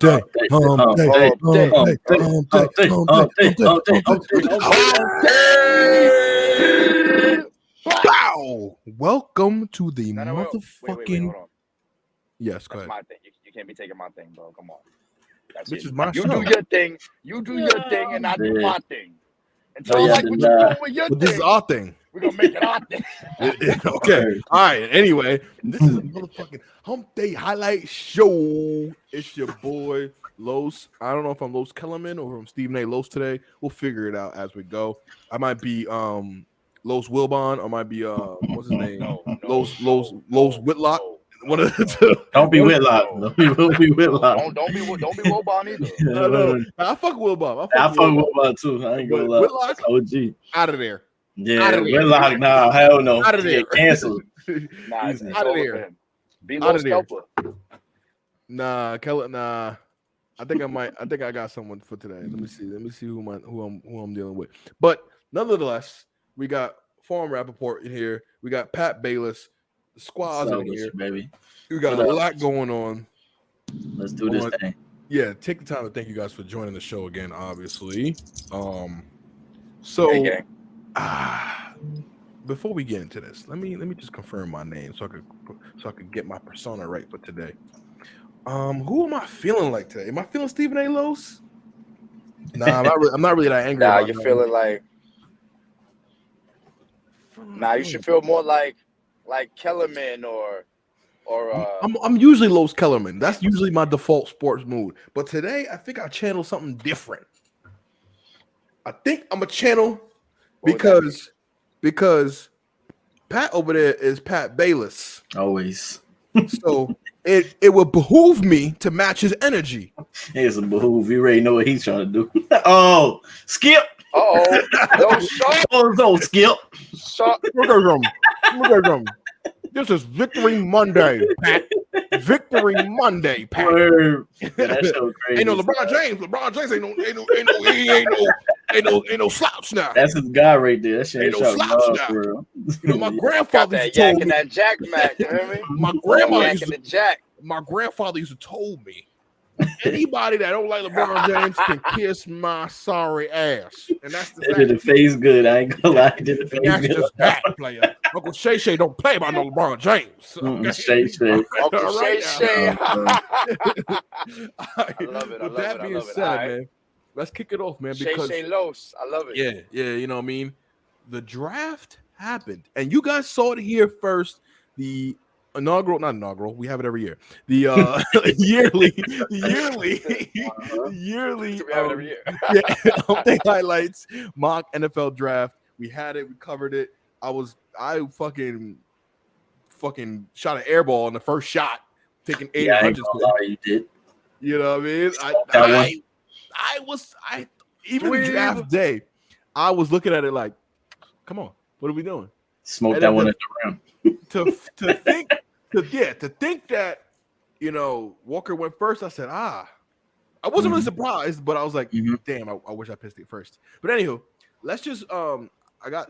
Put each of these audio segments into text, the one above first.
Humday, Humday, Humday, Humday, Humday. Bow! Welcome to the motherfucking. Wait, hold on. Yes, go That's ahead. my thing. You can't be taking my thing, bro. Come on. That's This it. is my You show. do your thing. You do your thing, and I do my thing. And so No, I yeah, like what you're doing with your But this is thing. our thing. We're gonna make it our thing. Okay. All right. Anyway, this is a motherfucking Hump Day highlight show. It's your boy Los. I don't know if I'm Los Kellerman or if I'm Stephen A. Los today. We'll figure it out as we go. I might be Los Wilbon, or I might be what's his name? Los Whitlock. One of the two. Don't be Whitlock. Don't be Whitlock. Don't be Wilbon either. I know. I fuck Wilbon. I fuck Whitlock too. I ain't gonna lie. Whitlock, OG. out of there. Yeah, Whitlock. Nah, hell no. Out of there. Canceled. Nah, it's out of there. Be Out low of there. scalper. Nah, Keller. Nah, I think I got someone for today. Let me see who I'm dealing with. But nonetheless, we got Pharm Rappaport in here. We got Pat Baeless. The squad's in here, baby. We got a lot going on. Let's do this thing. Yeah, take the time to thank you guys for joining the show again. Obviously, before we get into this, let me just confirm my name so I could get my persona right for today. Who am I feeling like today? Am I feeling Stephen A. Los? Nah, I'm not really that angry. Nah, you're feeling like. Nah, you should feel more like Kellerman or. I'm usually Los Kellerman. That's usually my default sports mood. But today, I think I channel something different. I think I'm a channel because Pat over there is Pat Baeless. Always. So it would behoove me to match his energy. It's a behoove. You already know what he's trying to do. Oh, Skip. No, Skip. Look at them. This is Victory Monday, Pat. Victory Monday, Pat. That's so crazy. Ain't no LeBron James. LeBron James ain't no slouch now. That's his guy right there. That shit ain't no slouch now. Bro. You know, my grandfather got that used to told yak me. and that Jack Mac. You hear me? My grandfather used to told me. Anybody that don't like LeBron James can kiss my sorry ass, and that's the. It did the face good. I ain't gonna lie. It did the face that's good. just that player. Uncle Shay don't play about no LeBron James. Okay? Shay. Uncle Shay. I love it. With that being said, man, let's kick it off, man. Because Shay Los, I love it. Yeah. You know what I mean. The draft happened, and you guys saw it here first. The not inaugural. We have it every year. The yearly. We have it every year. Update highlights, mock NFL draft. We had it. We covered it. I fucking shot an air ball in the first shot, taking 800. You did. You know what I mean? I even draft day, I was looking at it like, come on, what are we doing? Smoke that one at the rim. To think that, you know, Walker went first, I said, I wasn't really surprised, but I was like, damn, I wish I pissed it first. But anywho, let's just I got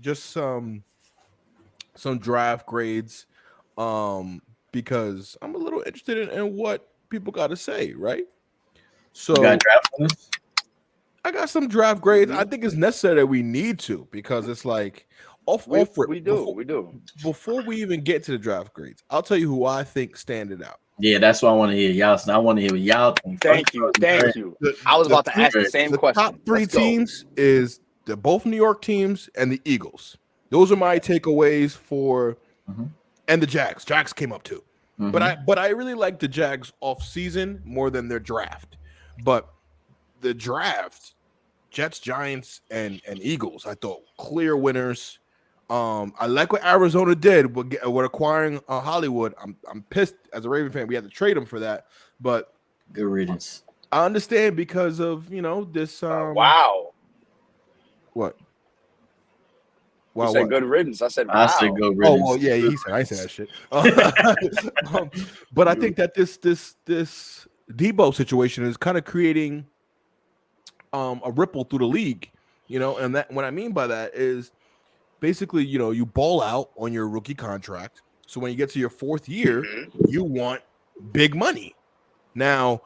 just some draft grades because I'm a little interested in what people got to say, right? So you got draft ones? I got some draft grades. I think it's necessary that we need to, because it's like we do. Before we even get to the draft grades, I'll tell you who I think standed out. Yeah, that's what I want to hear. Y'all, I want to hear what y'all think. Thank you. I was about to ask the same question. Top three teams is both New York teams and the Eagles. Those are my takeaways for, and the Jags. Jags came up too, but I really like the Jags off season more than their draft. But the draft, Jets, Giants, and Eagles, I thought clear winners. I like what Arizona did with acquiring Hollywood. I'm pissed as a Raven fan. We had to trade him for that, but good riddance. I understand because of, you know, this. Wow. What? Wow. You said good riddance. I said wow. I said good riddance. Oh well, yeah. He said I said that shit. But I think that this Debo situation is kind of creating a ripple through the league, you know, and that what I mean by that is basically, you know, you ball out on your rookie contract. So when you get to your fourth year, you want big money. Now,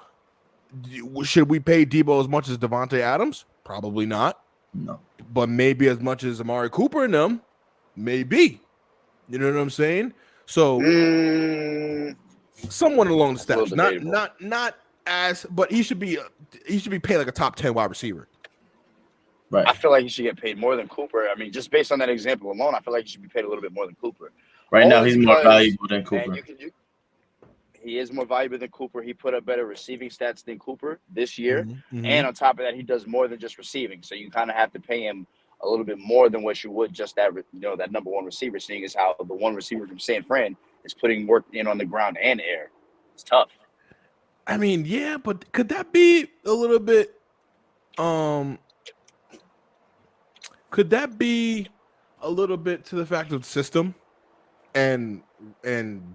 should we pay Debo as much as Devontae Adams? Probably not. No. But maybe as much as Amari Cooper and them, maybe. You know what I'm saying? So someone along the steps, not as, but he should be paid like a top 10 wide receiver. Right. I feel like he should get paid more than Cooper. I mean, just based on that example alone, I feel like he should be paid a little bit more than Cooper. Right now, he's more valuable than Cooper. He is more valuable than Cooper. He put up better receiving stats than Cooper this year. And on top of that, he does more than just receiving. So you kind of have to pay him a little bit more than what you would just that, that number one receiver, seeing as how the one receiver from San Fran is putting work in on the ground and air. It's tough. I mean, yeah, but could that be a little bit could that be a little bit to the fact of the system and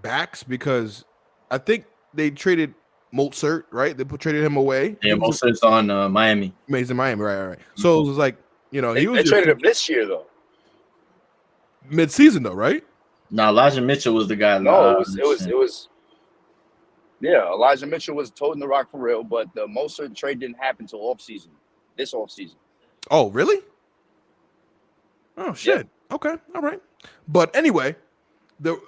backs? Because I think they traded Mozart, right? They traded him away. Yeah, Mozart's on Miami. He's in Miami, right. So it was like, he was they traded him this year though. Mid-season though, right? No, Elijah Mitchell was the guy. No, it was. Yeah, Elijah Mitchell was toting the rock for real, but the Mozart trade didn't happen until this off season. Oh, really? Oh shit. Yeah. Okay, all right. But anyway,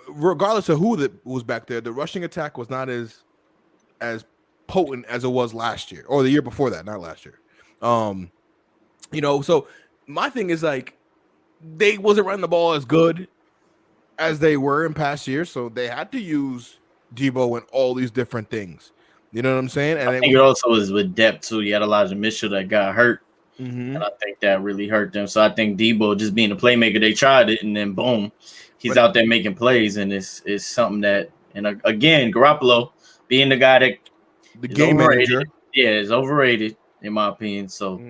regardless of who was back there, the rushing attack was not as potent as it was last year or the year before that, not last year. So my thing is like they wasn't running the ball as good as they were in past years, so they had to use Debo and all these different things. You know what I'm saying? And I think it also was with depth too. You had Elijah Mitchell that got hurt. And I think that really hurt them. So I think Debo just being a playmaker, they tried it, and then boom, he's out there making plays, and it's something that. And again, Garoppolo being the guy that the game manager, is overrated in my opinion. So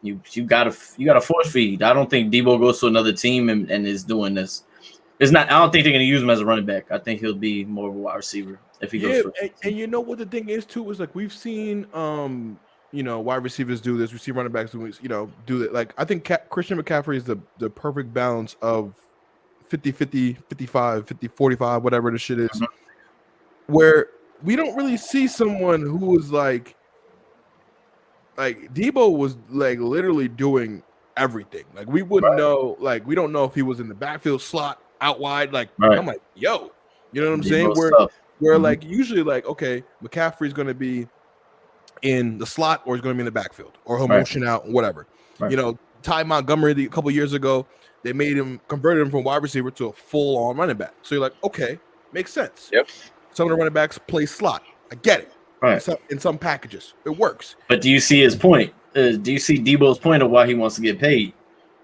you gotta force feed. I don't think Debo goes to another team and is doing this. It's not. I don't think they're gonna use him as a running back. I think he'll be more of a wide receiver if he goes. And you know what the thing is too is like we've seen wide receivers do this. We see running backs do it. Like I think Christian McCaffrey is the perfect balance of 50-50, 55, 50-45, whatever the shit is, where we don't really see someone who is like Debo was like literally doing everything. Like we wouldn't know, like we don't know if he was in the backfield slot, out wide. Like I'm like, yo, you know what I'm saying? Where like usually like, okay, McCaffrey's gonna be in the slot or he's going to be in the backfield or he'll motion out, whatever. Ty Montgomery a couple years ago, they converted him from wide receiver to a full-on running back. So you're like, okay, makes sense. Yep. Some of the running backs play slot. I get it. Right. In some packages, it works. But do you see his point? Do you see Debo's point of why he wants to get paid?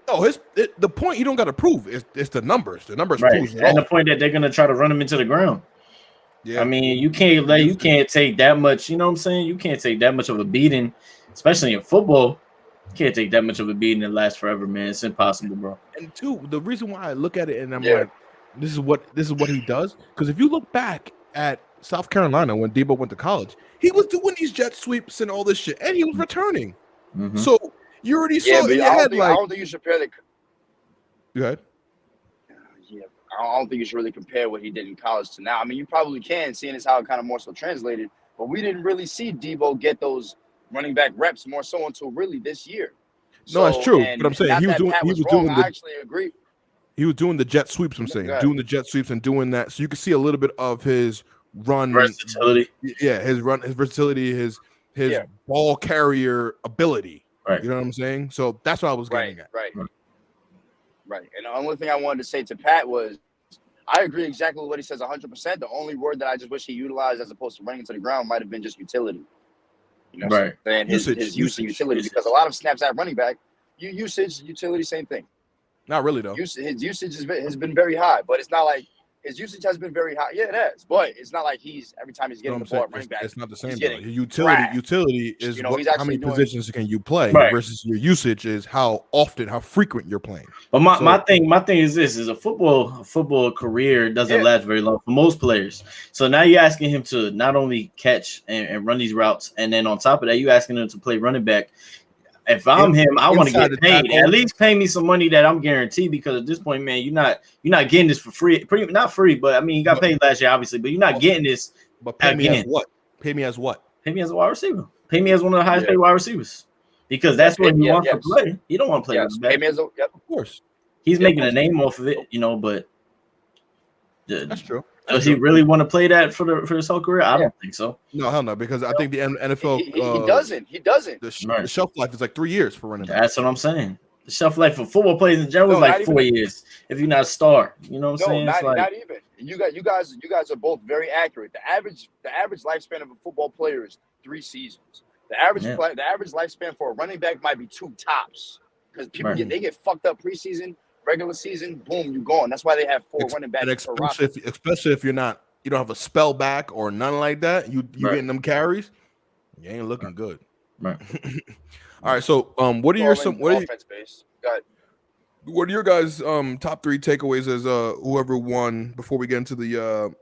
No, the point you don't got to prove. It's the numbers. The numbers right. proves it and all. The point that they're going to try to run him into the ground. Yeah. I mean, you can't take that much, you know what I'm saying? You can't take that much of a beating, especially in football. You can't take that much of a beating and last forever, man. It's impossible, bro. And two, the reason why I look at it and I'm like, this is what he does. Because if you look back at South Carolina when Debo went to college, he was doing these jet sweeps and all this shit, and he was returning. So you already saw in your head, I don't think you should compare the. Go ahead. I don't think you should really compare what he did in college to now. I mean, you probably can, seeing as how it kind of more so translated. But we didn't really see Debo get those running back reps more so until really this year. No, that's true. But I'm saying he was doing. I actually agree. He was doing the jet sweeps. I'm saying doing the jet sweeps and doing that, so you can see a little bit of his run versatility. Yeah, his versatility, his ball carrier ability. Right. You know what I'm saying? So that's what I was getting at. Right. And the only thing I wanted to say to Pat was, I agree exactly with what he says 100%. The only word that I just wish he utilized as opposed to running into the ground might have been just utility. You know, and his utility, because a lot of snaps at running back, utility, same thing. Not really though. His usage has been very high, but it's not like his usage has been very high. Yeah, it has, but it's not like every time he's getting the ball at running back. It's not the same. Utility is how many positions can you play versus your usage is how frequent you're playing. But my thing is this: is a football career doesn't last very long for most players. So now you're asking him to not only catch and run these routes, and then on top of that, you're asking him to play running back. If I'm him, I want to get paid. At least pay me some money that I'm guaranteed, because at this point, man, you're not getting this for free. Not free, but I mean, you got paid last year, obviously, but you're not getting this. But pay me as what? Pay me as what? Pay me as a wide receiver. Pay me as one of the highest paid wide receivers. Because that's what he wants to play. He don't want to play with the back. Pay me as of course. He's making a name off of it, but that's true. Does he really want to play that for his whole career? I don't think so. No, hell no, because I think the NFL he doesn't. The shelf life is like 3 years for running back. That's what I'm saying. The shelf life for football players in general is like 4 years if you're not a star. You know what I'm saying? Not even. You guys are both very accurate. The average lifespan of a football player is 3 seasons. The average lifespan for a running back might be 2 tops because people get fucked up preseason, regular season, boom, you're gone. That's why they have 4 running backs. And especially if you don't have a spell back or none like that, you getting them carries, you ain't looking good. Right. All right. So what are your guys' top 3 takeaways as whoever won before we get into the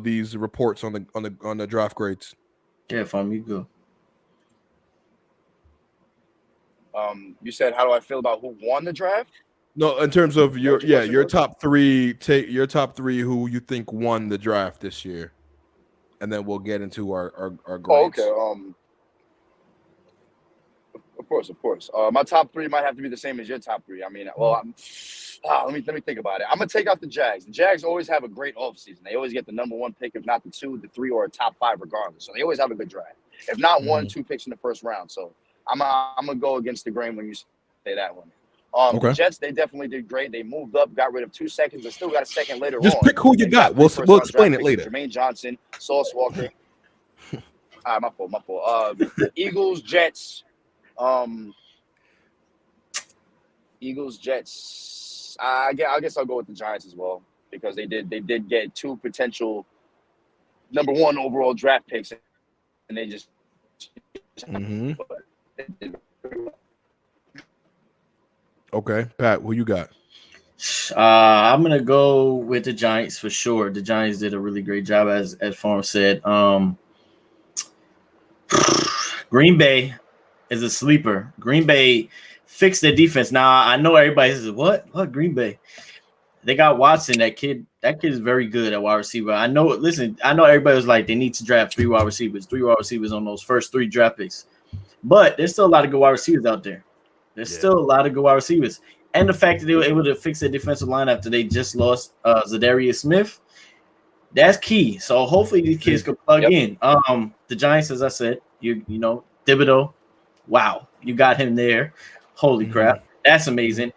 these reports on the draft grades? Yeah, Pharm, you go. You said, how do I feel about who won the draft? No, in terms of your top 3, your top 3 who you think won the draft this year, and then we'll get into our grades. Oh, okay. Of course. My top 3 might have to be the same as your top 3. I mean, let me think about it. I'm gonna take out the Jags. The Jags always have a great offseason. They always get the number 1 pick, if not the 2, the 3, or a top 5 regardless. So they always have a good draft. If not 1, 2 picks in the first round. So I'm gonna go against the grain when you say that one. The Jets, they definitely did great. They moved up, got rid of 2 seconds, and still got a second later on. Just pick who you got. We'll explain it later. Jermaine Johnson, Sauce Walker. My fault. Eagles, Jets. Eagles, Jets. I guess I'll go with the Giants as well because they did get 2 potential number 1 overall draft picks, and they just. Okay, Pat, who you got? I'm gonna go with the Giants for sure. The Giants did a really great job, as Pharm said. Green Bay is a sleeper. Green Bay fixed their defense. Now I know everybody says, "What Green Bay?" They got Watson. That kid is very good at wide receiver. I know. Listen, I know everybody was like they need to draft 3 wide receivers on those first 3 draft picks. But there's still a lot of good wide receivers out there. There's still a lot of good wide receivers. And the fact that they were able to fix their defensive line after they just lost Zadarius Smith, that's key. So hopefully these kids can plug in. The Giants, as I said, you know, Thibodeau, wow, you got him there. Holy crap. That's amazing.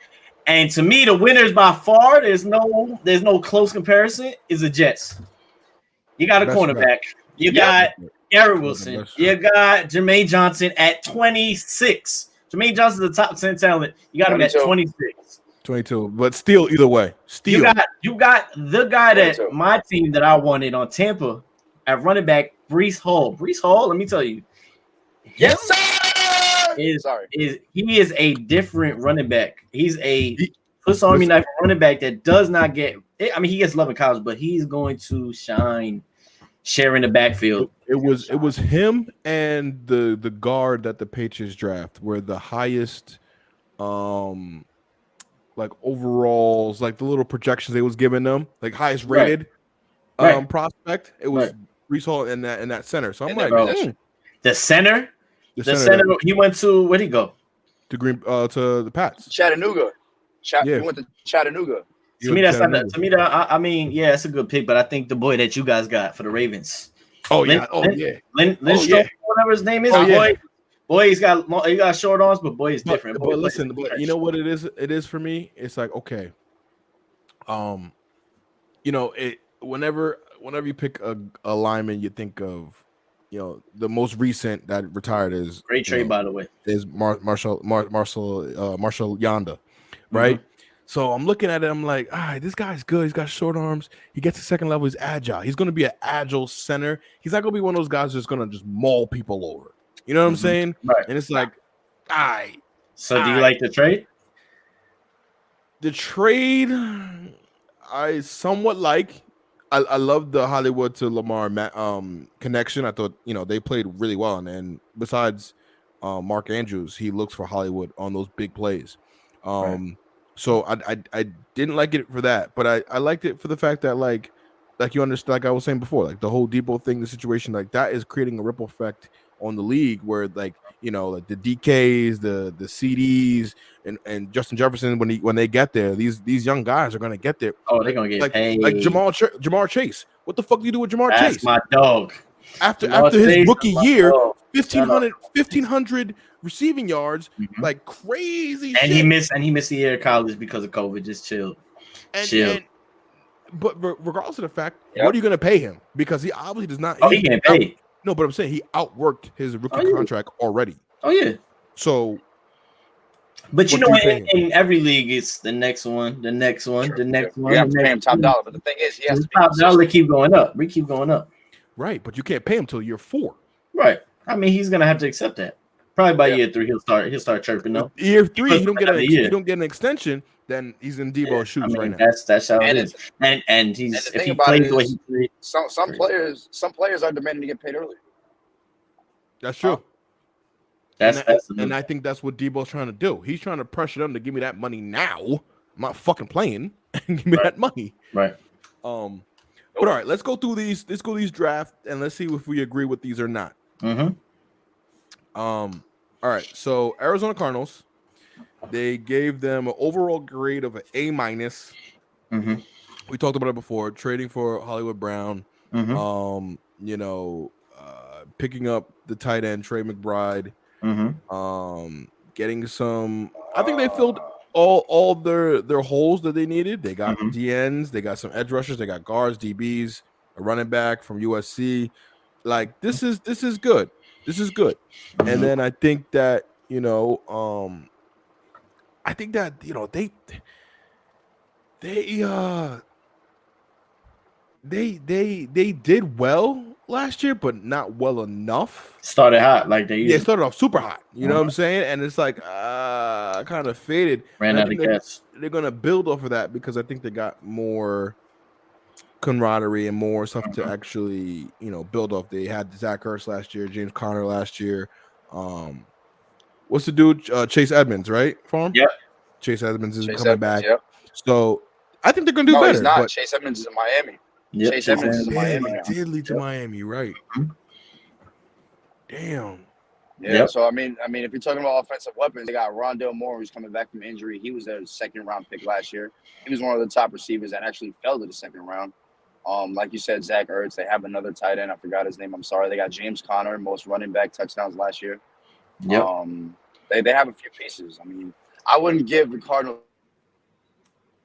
And to me, the winners by far, there's no close comparison, is the Jets. You got a cornerback. You got Garrett Wilson. You got Jermaine Johnson at 26. Jermaine Johnson's the top 10 talent. You got him at 26. 22. But still, either way. You got the guy that my team that I wanted on Tampa at running back, Breece Hall. Breece Hall, let me tell you. Yes, sir. He is a different running back. He's a Swiss Army knife running back that does not get – I mean, he gets love in college, but he's going to shine sharing the backfield. It was him and the guard that the Patriots draft were the highest like overalls, like the little projections they was giving them, like highest rated prospect. It was Breece Hall in that center. So I'm like, the center. The center. He went to where'd he go? To the Pats. Chattanooga. He went to Chattanooga. To me, I mean, yeah, it's a good pick, but I think the boy that you guys got for the Ravens. Lindstrom, whatever his name is. Boy, he got short arms, but boy, he's different. But listen, you know what it is? It is for me. It's like, okay, you know, whenever you pick a lineman, you think of, you know, the most recent that retired is great trade, by the way, is Marshall Yanda, right? So I'm looking at it. I'm like, all right, this guy's good. He's got short arms. He gets to second level. He's agile. He's going to be an agile center. He's not going to be one of those guys that's going to just maul people over. You know what I'm saying? Right. And it's like, So do you like the trade? The trade, I somewhat like. I love the Hollywood to Lamar connection. I thought, you know, they played really well. And besides Mark Andrews, he looks for Hollywood on those big plays. So I didn't like it for that, but I liked it for the fact that, like, like you understand, like I was saying before, like the whole Debo thing, the situation like that is creating a ripple effect on the league where like like the DKs, the CDs, and Justin Jefferson when they get there, these young guys are gonna get there. Oh, they're gonna get paid. Like Jamar Chase. What the fuck do you do with Jamar That's Chase? my dog. After his rookie year, 1,500 receiving yards, like crazy and shit. He missed a year of college because of COVID. Just chill. But regardless of the fact, what are you going to pay him? Because he obviously does not. He getting paid. No, but I'm saying he outworked his rookie contract already. Oh yeah. So, but in every league, it's the next one, the next one, the next one. You have to pay him top dollar. But the thing is, he has to top dollar keep going up. We keep going up. Right, but you can't pay him till year 4. Right. I mean, he's gonna have to accept that. Probably by year 3, he'll start chirping though. Year 3, you don't get an extension, then he's in Debo's shoes right now. That's how it is. And he's if he plays the way he plays. Some players are demanding to get paid early. That's true. And I think that's what Debo's trying to do. He's trying to pressure them to give me that money now. I'm not fucking playing. Give me that money. Right. But all right, let's go through these. Let's go these draft and let's see if we agree with these or not. All right. So Arizona Cardinals, they gave them an overall grade of an A-. We talked about it before. Trading for Hollywood Brown. Picking up the tight end Trey McBride. Getting some. I think they filled all their holes that they needed. They got DNs, they got some edge rushers, they got guards, DBs, a running back from USC. Like this is good. This is good. And then I think that they did well last year, but not well enough. Started hot like they usually. Started off super hot. You know what I'm saying? And it's like kind of faded. Ran out of gas. They're gonna build off of that because I think they got more camaraderie and more stuff to actually build off. They had Zach Ertz last year, James Conner last year. What's the dude? Chase Edmonds, right? Pharm? Yep. Chase Edmonds is coming back. Yep. So I think they're gonna do better. He's not. Chase Edmonds is in Miami. Yep, Chase Edmonds is in Miami. Did lead to Miami, right? Damn. Yeah. So I mean, if you're talking about offensive weapons, they got Rondale Moore, who's coming back from injury. He was their 2nd-round pick last year. He was one of the top receivers that actually fell to the 2nd round. Like you said, Zach Ertz. They have another tight end. I forgot his name. I'm sorry. They got James Conner, most running back touchdowns last year. Yep. They have a few pieces. I mean, I wouldn't give the Cardinals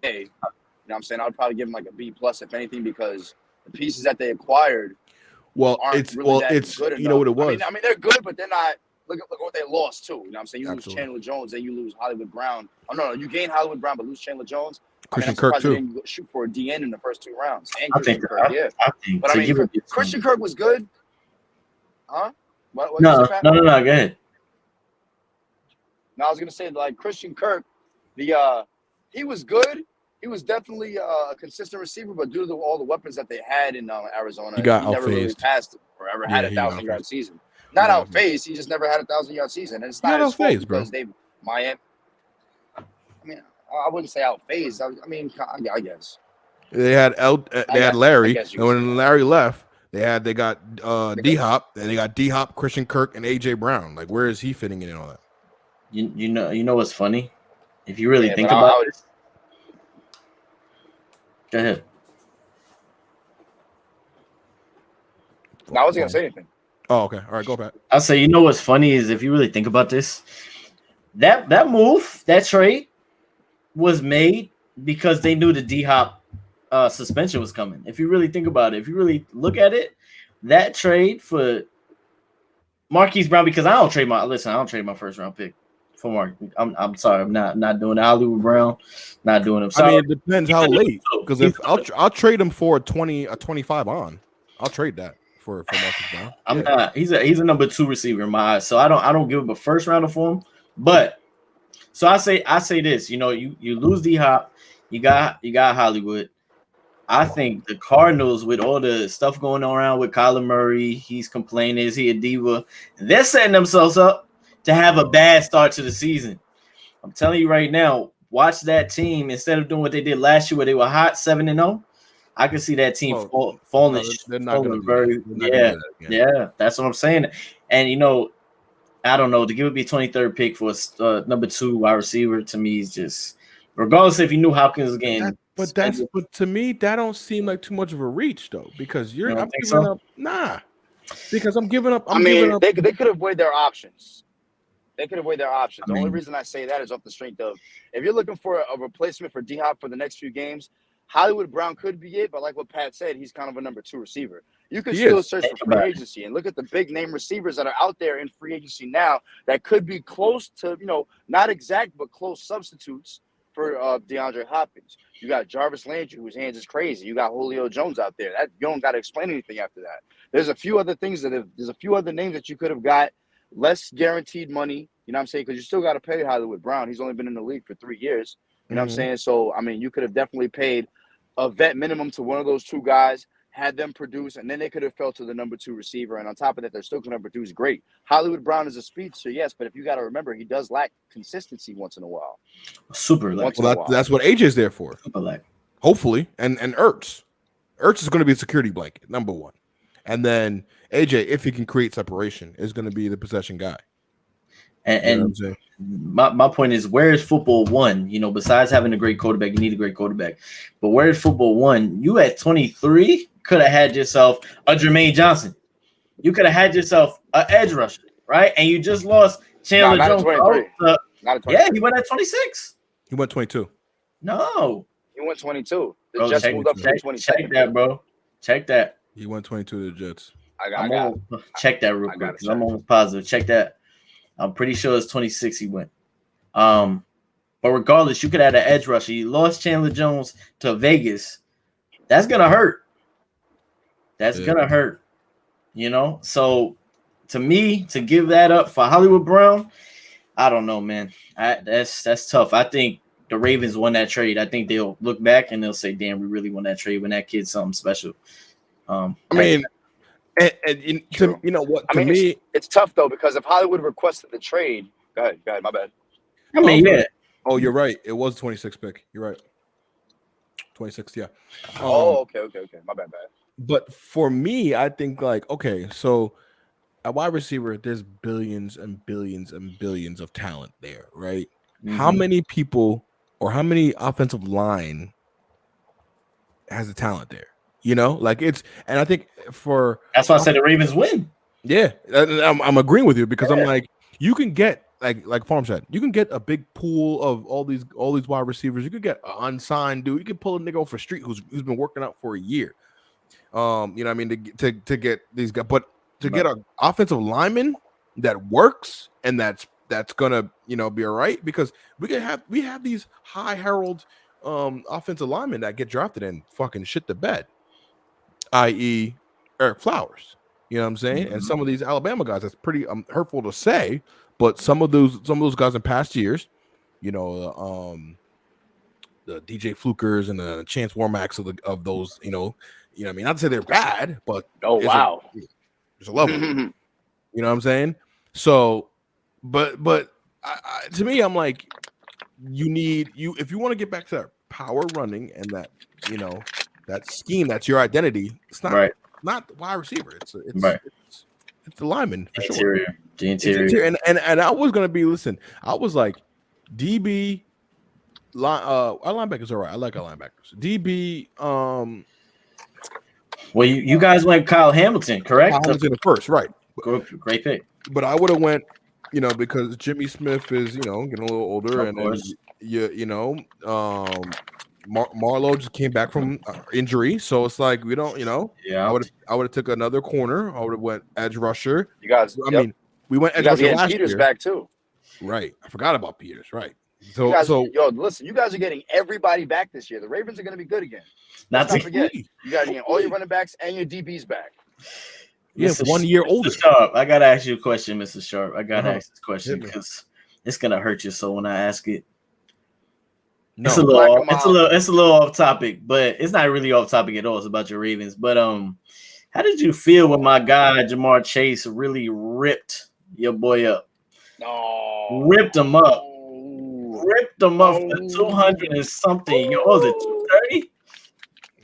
A. You know what I'm saying? I would probably give them like a B+ if anything, because the pieces that they acquired it's good you know what it was. I mean they're good, but they're not. Look what they lost too. You know what I'm saying? You lose Chandler Jones, then you lose Hollywood Brown. Oh no, you gain Hollywood Brown, but lose Chandler Jones. Christian Kirk too. They didn't shoot for a DN in the first 2 rounds. And I think but I mean, Christian Kirk was good. Huh? What no. Go ahead. No, I was gonna say like Christian Kirk, he was good. He was definitely a consistent receiver, but due to all the weapons that they had in Arizona, he never really passed or ever had a 1,000-yard season. Not outphased, he just never had a 1,000-yard season. And it's not his fault because Miami. I mean, I wouldn't say outphased. I mean, I guess they had Larry, and when Larry left, they got D-Hop, and they got D-Hop, Christian Kirk, and AJ Brown. Like, where is he fitting in all that? You know what's funny? If you really think about it. Go ahead. No, I wasn't gonna say anything. Oh, okay. All right, go back. I'll say, what's funny is if you really think about this, that move, that trade was made because they knew the D-Hop suspension was coming. If you really think about it, if you really look at it, that trade for Marquise Brown, because I don't trade my 1st-round pick for Mark. I'm sorry, I'm not doing Hollywood Brown, not doing him. I mean, it depends how late. Because if I'll trade him for a 25 on, I'll trade that for Marcus Brown. I'm not. He's a number 2 receiver in my eyes, so I don't give him a 1st rounder for him. But so I say this, you lose D-Hop, you got Hollywood. I think the Cardinals, with all the stuff going on around with Kyler Murray, he's complaining, is he a diva? They're setting themselves up to have a bad start to the season. I'm telling you right now, watch that team instead of doing what they did last year where they were hot 7-0. I can see that team Well, falling. no, they're not going to do very, that. They're not gonna do that again. yeah. That's what I'm saying. And you know, I don't know, to give it be 23rd pick for a number 2 wide receiver to me is just, regardless if you knew Hopkins was getting. But to me, that don't seem like too much of a reach though, because I'm giving up. Nah, because I'm giving up. They could have weighed their options. The only reason I say that is off the strength of, if you're looking for a replacement for D-Hop for the next few games, Hollywood Brown could be it, but like what Pat said, he's kind of a number 2 receiver. You can still search for free agency and look at the big name receivers that are out there in free agency now that could be close to, not exact, but close substitutes for DeAndre Hopkins. You got Jarvis Landry, whose hands is crazy. You got Julio Jones out there. That you don't got to explain anything after that. There's a few other names that you could have got less guaranteed money. You know what I'm saying? Because you still got to pay Hollywood Brown. He's only been in the league for 3 years. You know what I'm saying? So, I mean, you could have definitely paid a vet minimum to one of those 2 guys, had them produce, and then they could have fell to the number 2 receiver. And on top of that, they're still going to produce great. Hollywood Brown is a speedster, yes, but if you got to remember, he does lack consistency once in a while. Super lack. Well, that's what AJ's there for. Super lack. Hopefully, and Ertz is going to be a security blanket, number 1, and then AJ, if he can create separation, is going to be the possession guy. And my point is, where is football won? Besides having a great quarterback, you need a great quarterback. But where is football won? You at 23 could have had yourself a Jermaine Johnson. You could have had yourself an edge rusher, right? And you just lost Chandler Jones. He went at 26. He went 22. No. He went 22. The Jets moved up from 22. Check that, bro. Check that. He went 22 to the Jets. Check that real quick, because I'm almost positive. Check that. I'm pretty sure it's 26 he went. But regardless, you could add an edge rusher. You lost Chandler Jones to Vegas. That's going to hurt. Going to hurt. So to me, to give that up for Hollywood Brown, I don't know, man. That's tough. I think the Ravens won that trade. I think they'll look back and they'll say, damn, we really won that trade when that kid's something special. It's tough though, because if Hollywood requested the trade, go ahead, my bad. Oh, you're right. It was 26 pick. You're right. 26, yeah. Okay. My bad. But for me, I think so at wide receiver, there's billions and billions and billions of talent there, right? Mm-hmm. How many people or how many offensive line has the talent there? And I think that's why I said the Ravens win. Yeah, I'm agreeing with you, because I'm like, you can get like Pharm said, you can get a big pool of all these wide receivers. You could get an unsigned dude. You can pull a nigga off the street who's been working out for a year. You know what I mean, to get these guys, but to get an offensive lineman that works and that's gonna be all right, because we have these high herald offensive linemen that get drafted and fucking shit the bed, i.e. Eric Flowers. You know what I'm saying? Mm-hmm. And some of these Alabama guys, that's pretty hurtful to say, but some of those guys in past years, the DJ Flukers and the Chance Warmacks of those, you know what I mean? Not to say they're bad, but there's a level. You know what I'm saying? So, but to me, I'm like, if you want to get back to that power running and that that scheme, that's your identity. It's not right. Not the wide receiver. It's the lineman for sure. The interior. And I was gonna be I was like, DB, our linebackers are right. I like our linebackers. DB, well, you guys went Kyle Hamilton, correct? Kyle Hamilton first, right? Great pick. But I would have went, because Jimmy Smith is, getting a little older, and then Marlowe just came back from injury, so it's like we don't, Yeah. I would have took another corner. I would have went edge rusher. You guys, I mean, we went edge rusher last Peters year. Back too. Right, I forgot about Peters. Right. Listen, you guys are getting everybody back this year. The Ravens are going to be good again. Let's not forget, you got to get all your running backs and your DBs back. Yeah, 1 year older. Sharp, I gotta ask you a question, Mr. Sharp. I gotta ask this question because it's gonna hurt you. So when I ask it, it's a little off topic, but it's not really off topic at all. It's about your Ravens. But how did you feel when my guy Jamar Chase really ripped your boy up? No, ripped him up for 200 and something. What was it, 230?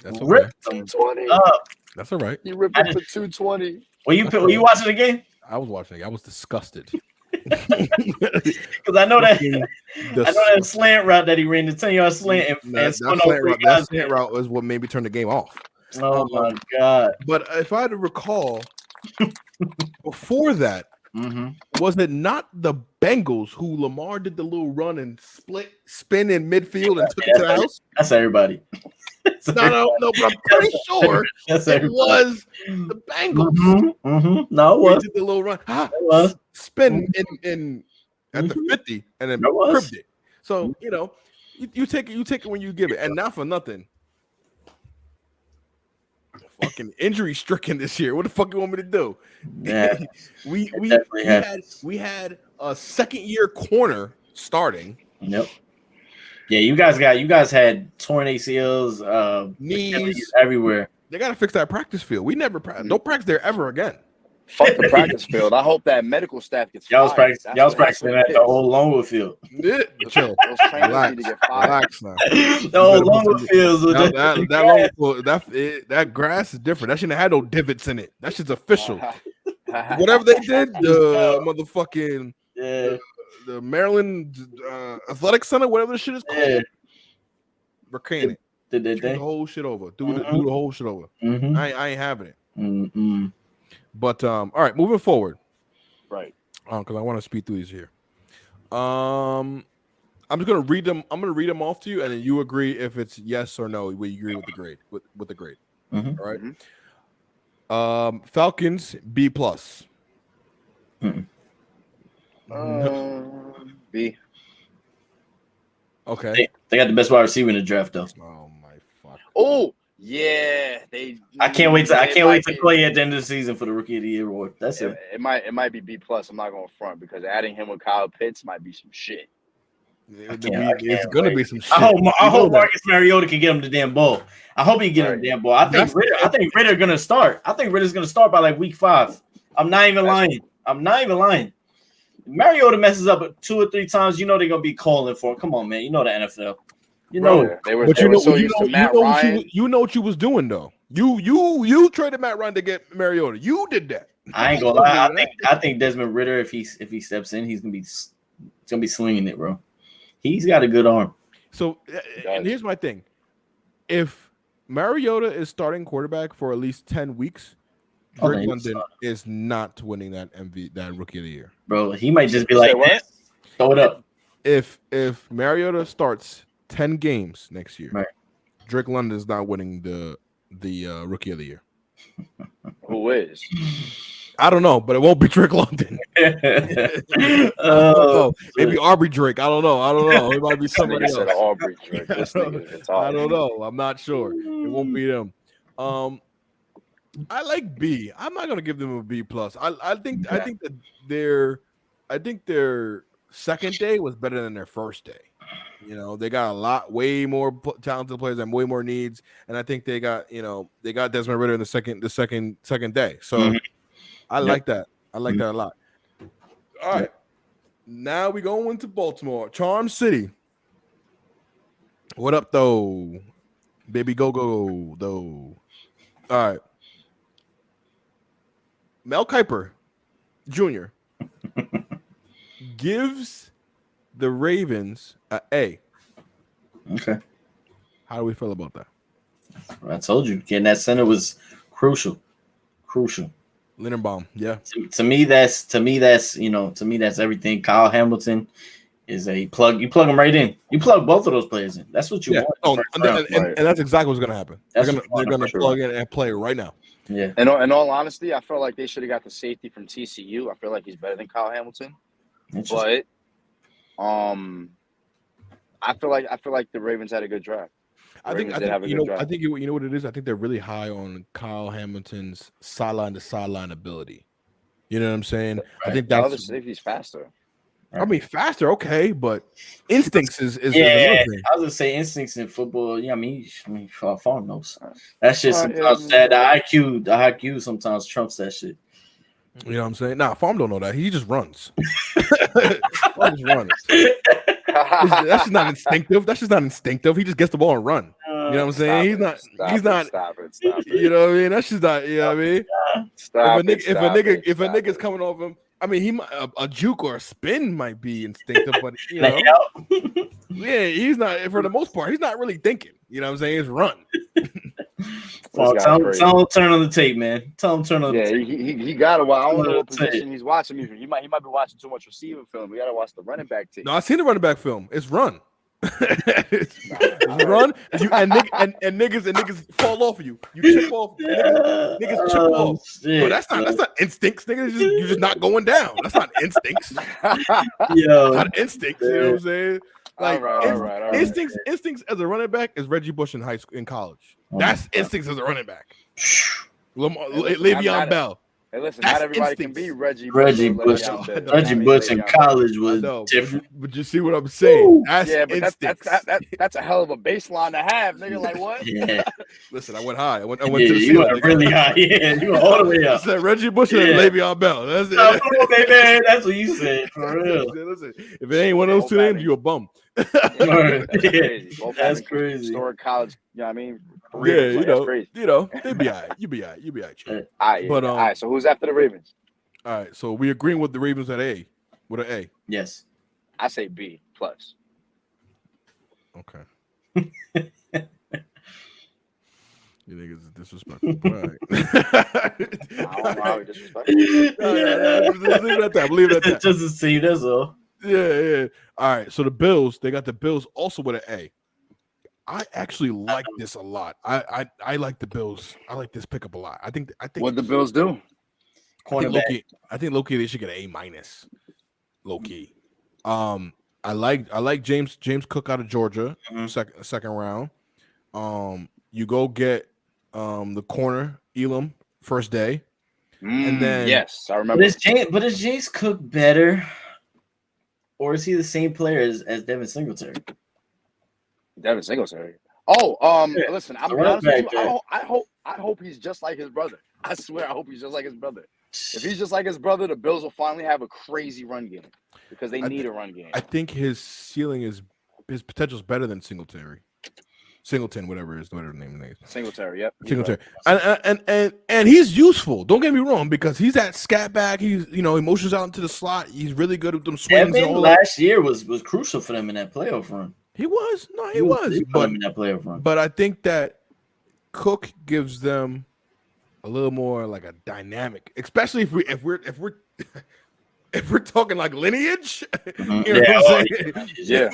That's okay. Ripped them 220. up. That's all right. He ripped him for 220. Were you watching the game? I was watching it. I was disgusted. Because I know that slant route that he ran, the 10-yard slant, and spun over three guys. That slant route is what made me turn the game off. Oh my God! But if I had to recall, before that, was it not the Bengals who Lamar did the little run and spin in midfield and took it to the house? That's everybody. No, but I'm pretty sure it was the Bengals. No, it was. He did the little run. It was. Spin in at the 50 and then cribbed it. So, you take it when you give it. And not for nothing. Fucking injury stricken this year. What the fuck you want me to do? Yeah. we had a second-year corner starting. Yep. Yeah, you guys had torn ACLs, knees everywhere. They gotta fix that practice field. We never don't practice there ever again. Fuck the practice field. I hope that medical staff gets y'all was fired. practicing at the old Longwood field. Yeah, chill. Those trainers need to get fired. Relax now. The old Longwood fields. That grass is different. That shouldn't have had no divots in it. That shit's official. Whatever they did, the motherfucking the Maryland Athletic Center, whatever the shit is called, we're canning it. Did they the whole shit over? Do the whole shit over. I ain't having it. But all right, moving forward. Right. Because I want to speed through these here. I'm just gonna read them. I'm gonna read them off to you, and then you agree if it's yes or no. We agree with the grade. With the grade. All right. Falcons B+. B. Okay. They got the best wide receiver in the draft, though. Oh my fuck. Oh yeah, I can't wait to play at the end of the season for the Rookie of the Year award. That's it. It might be B+. I'm not going front because adding him with Kyle Pitts might be some shit. It's gonna be some shit. I hope Marcus Mariota can get him the damn ball. I hope he get him the damn ball. I think Ridder gonna start. I think Ridder's gonna start by like week 5. I'm not even lying. Mariota messes up 2 or 3 times. You know they're gonna be calling for it. Come on, man. You know the NFL. You know they were so used to Matt Ryan. You know what you was doing though. You traded Matt Ryan to get Mariota. You did that. I ain't gonna lie. I think Desmond Ridder, if he steps in, he's gonna be slinging it, bro. He's got a good arm. So, and here's my thing: if Mariota is starting quarterback for at least 10 weeks, Drake London is not winning that Rookie of the Year, bro. He might just be like, throw it up. If Mariota starts 10 games next year, right, Drake London is not winning the Rookie of the Year. Who is? I don't know, but it won't be Drake London. Maybe Aubrey Drake. I don't know. It might be somebody else. Aubrey Drake. I don't know. I'm not sure. It won't be them. I like B. I'm not gonna give them a B+. I think that their second day was better than their first day. They got way more talented players and way more needs, and I think they got Desmond Ridder in the second day. So I like that. I like that a lot. All right, now we go into Baltimore, Charm City. What up, though, baby? Go though. All right, Mel Kiper Jr. gives the Ravens an A. Okay. How do we feel about that? I told you, getting that center was crucial. Linderbaum, yeah. To me, that's everything. Kyle Hamilton is a plug. You plug him right in. You plug both of those players in. That's what you want. And that's exactly what's going to happen. They're going to plug in and play right now. Yeah. And in all honesty, I feel like they should have got the safety from TCU. I feel like he's better than Kyle Hamilton. But I feel like the Ravens had a good draft. I think you know what it is. I think they're really high on Kyle Hamilton's sideline to sideline ability. You know what I'm saying? Right. I think that's the safety's faster. Right. I mean, faster, okay, but instincts is another thing. I was gonna say instincts in football. Yeah, I mean, Pharm knows. That shit sometimes the IQ sometimes trumps that shit. You know what I'm saying? Nah, Pharm don't know that. He just runs. Pharm just runs. That's just not instinctive. He just gets the ball and run. know what I'm saying? He's not. Stop it. You know what I mean? That's just not. You know what I mean? If a nigga's coming off him, I mean, he might a juke or a spin might be instinctive, but you know, yeah, he's not. For the most part, he's not really thinking. You know what I'm saying? It's run. Tell him turn on the tape, man. Tell him turn on. Yeah, he got to. I don't know what position he's watching. He might be watching too much receiving film. We got to watch the running back tape. No, I seen the running back film. It's run. It's run, and niggas fall off of you. You chip off. Niggas chip off. No, that's not instincts, niggas. You're just not going down. That's not instincts. Not instincts. You know what I'm saying? Like all right. Instincts as a running back is Reggie Bush in college. That's instincts as a running back. Le'Veon Bell. Hey, listen, not everybody can be Reggie Bush in college was different. But you see what I'm saying? That's that's a hell of a baseline to have, nigga. Like what? Yeah. Listen, I went high. I went to the ceiling. You went really high. Yeah, you went all the way up. I said Reggie Bush and Le'Veon Bell. That's it. Oh, baby, that's what you said. For real. Listen, if it ain't one of those two names, you a bum. That's crazy. Historic college. You know what I mean? You know, they'd be all right. You be all right. All right. So who's after the Ravens? All right. So we agreeing with the Ravens at A, with an A. Yes. I say B plus. Okay. You niggas is disrespectful. All right. I don't know how we disrespectful. Leave it at that. Leave it at that. Just to see, that's all. Yeah. All right. So the Bills, they got the Bills also with an A. I actually like this a lot. I like the Bills. I like this pickup a lot. I think what the Bills do? I think low-key they should get an A minus. Low-key. I like James Cook out of Georgia, second round. You go get the corner Elam first day, and then yes, I remember. But is James Cook better, or is he the same player as Devin Singletary? Devin Singletary. Oh, listen, I'm honest with you. I hope he's just like his brother. I swear, I hope he's just like his brother. If he's just like his brother, the Bills will finally have a crazy run game because they need a run game. I think his potential is better than Singleton, whatever the name is. Singletary, yep. Singletary. And he's useful. Don't get me wrong, because he's that scat back. He's he motions out into the slot. He's really good with them swings. Last year was crucial for them in that playoff run. He was. No, he was. But in that playoff run. But I think that Cook gives them a little more like a dynamic, especially if we're talking like lineage. You know what I'm saying? Yeah.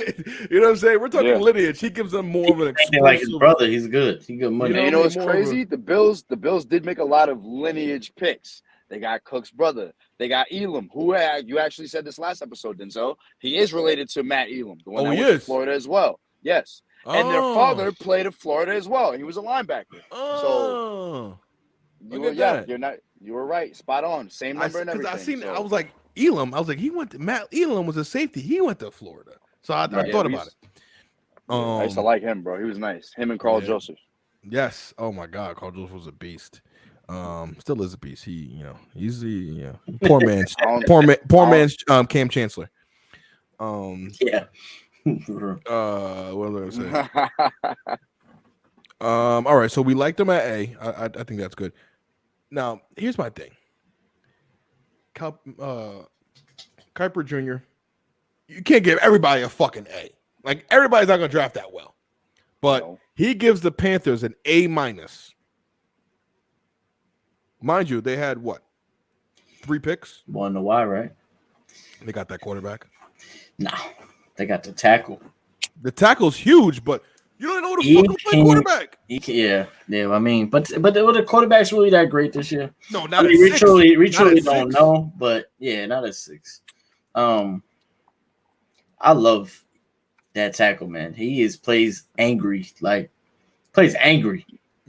You know what I'm saying? We're talking lineage. He gives them more of an explosive. Like his brother, he's good. He good money. You know what's crazy? The Bills did make a lot of lineage picks. They got Cook's brother. They got Elam, who you actually said this last episode, Denzel. He is related to Matt Elam, the one that went to Florida as well. Yes. And their father played at Florida as well. He was a linebacker. So you were right. Spot on. Same number and everything. I was like, Elam. I was like, Matt Elam was a safety. He went to Florida. So I thought about it. I used to like him, bro. He was nice. Him and Carl Joseph. Yes. Oh my God. Carl Joseph was a beast. Still is a beast. He's the poor man's Cam Chancellor. Yeah. What was I gonna say? All right, so we liked them at A. I think that's good. Now, here's my thing. Kuiper Jr., you can't give everybody a fucking A. Like, everybody's not gonna draft that well. But he gives the Panthers an A minus. Mind you, they had what? 3 picks? Won the Y, right? They got that quarterback. No, they got the tackle. The tackle's huge, but you don't know the fucking play quarterback. Yeah. I mean, but the quarterback's really that great this year. No, not we truly don't know, but yeah, not at 6. I love that tackle, man. He plays angry